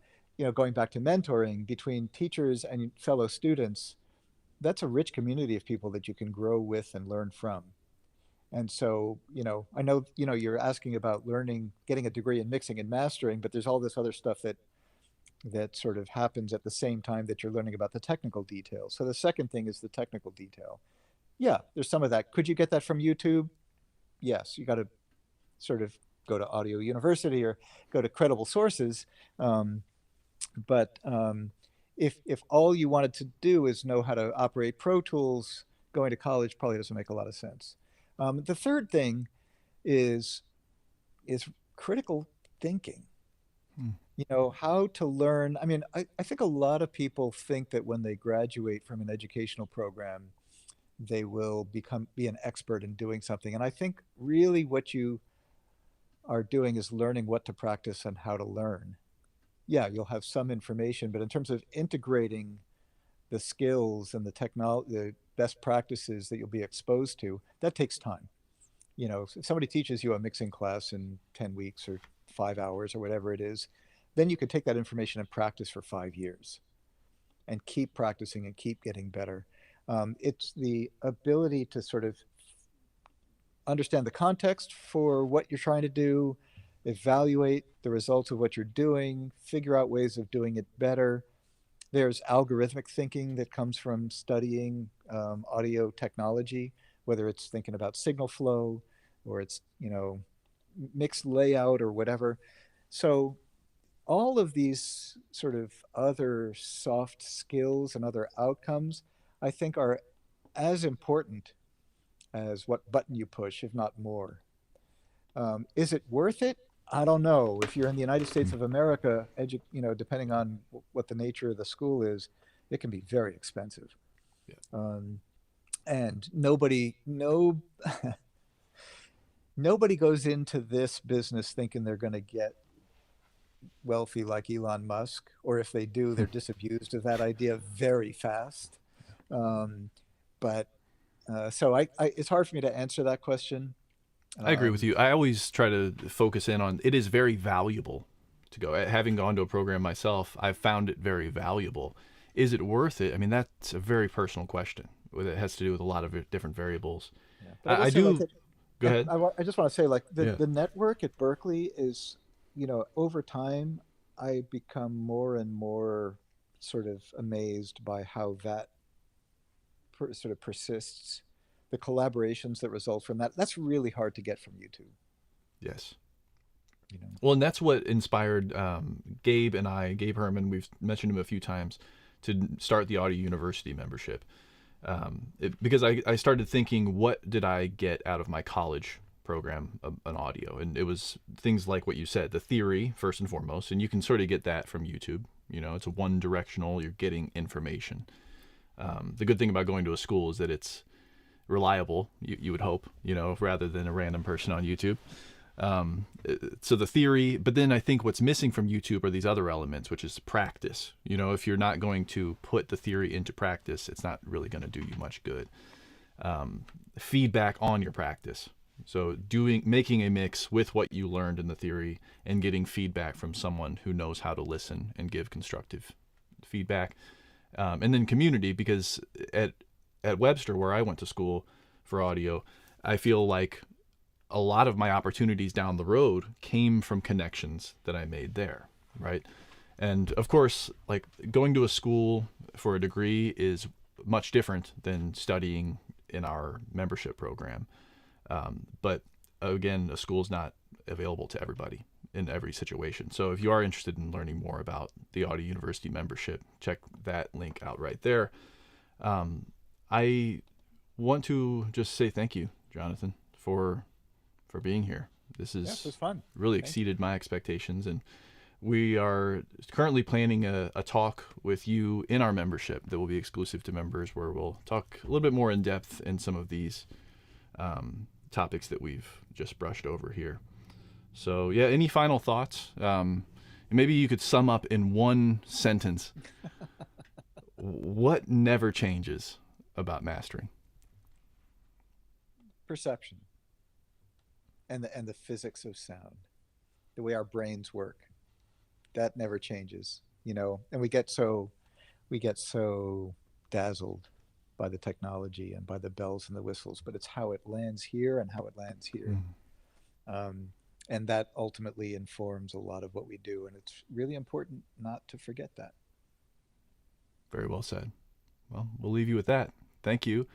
going back to mentoring between teachers and fellow students, that's a rich community of people that you can grow with and learn from. And so, I know, you're asking about learning, getting a degree in mixing and mastering, but there's all this other stuff that sort of happens at the same time that you're learning about the technical details. So the second thing is the technical detail. Yeah, there's some of that. Could you get that from YouTube? Yes, you got to sort of go to Audio University or go to credible sources. Um, but if all you wanted to do is know how to operate Pro Tools, going to college probably doesn't make a lot of sense. The third thing is is critical thinking. Hmm. How to learn. I mean, I think a lot of people think that when they graduate from an educational program, they will be an expert in doing something. And I think really what you are doing is learning what to practice and how to learn. Yeah, you'll have some information, but in terms of integrating the skills and the best practices that you'll be exposed to, that takes time. If somebody teaches you a mixing class in 10 weeks or 5 hours or whatever it is, then you could take that information and practice for 5 years and keep practicing and keep getting better. It's the ability to sort of understand the context for what you're trying to do, evaluate the results of what you're doing, figure out ways of doing it better. There's algorithmic thinking that comes from studying audio technology, whether it's thinking about signal flow or it's, mixed layout or whatever. So all of these sort of other soft skills and other outcomes, I think, are as important as what button you push, if not more. Is it worth it? I don't know. If you're in the United States of America, depending on what the nature of the school is, it can be very expensive. Yeah. And nobody goes into this business thinking they're going to get wealthy like Elon Musk, or if they do, they're disabused of that idea very fast. Um, but so it's hard for me to answer that question. I agree with Um, you. I always try to focus in on it is very valuable to go. Having gone to a program myself, I've found it very valuable. Is it worth it? I mean, that's a very personal question. It has to do with a lot of different variables. yeah. But I will I say, like, do. Go and ahead. I just want to say, like, the Yeah. the network at Berkeley is, over time, I become more and more sort of amazed by how that sort of persists. The collaborations that result from that's really hard to get from YouTube. Yes. You know. Well, and that's what inspired Gabe and I, Gabe Herman, we've mentioned him a few times, to start the Audio University membership. Because I started thinking, what did I get out of my college program on audio? And it was things like what you said, the theory, first and foremost. And you can sort of get that from YouTube. It's a one directional, you're getting information. The good thing about going to a school is that it's reliable, you would hope, rather than a random person on YouTube. So the theory, but then I think what's missing from YouTube are these other elements, which is practice. You know, if you're not going to put the theory into practice, it's not really going to do you much good. Feedback on your practice. So making a mix with what you learned in the theory and getting feedback from someone who knows how to listen and give constructive feedback. And then community, because at Webster, where I went to school for audio, I feel like a lot of my opportunities down the road came from connections that I made there, right? And of course, like going to a school for a degree is much different than studying in our membership program. But again, a school is not available to everybody in every situation. So if you are interested in learning more about the Audio University membership, check that link out right there. I want to just say thank you, Jonathan, for being here. This This was fun. really Thank exceeded my expectations, and we are currently planning a talk with you in our membership that will be exclusive to members, where we'll talk a little bit more in depth in some of these topics that we've just brushed over here. So yeah, any final thoughts? Maybe you could sum up in one sentence what never changes about mastering. Perception and the physics of sound, the way our brains work, that never changes, you know. And we get so dazzled by the technology and by the bells and the whistles, but it's how it lands here and how it lands here. And that ultimately informs a lot of what we do, and it's really important not to forget that. Very well said. Well, we'll leave you with that. Thank you.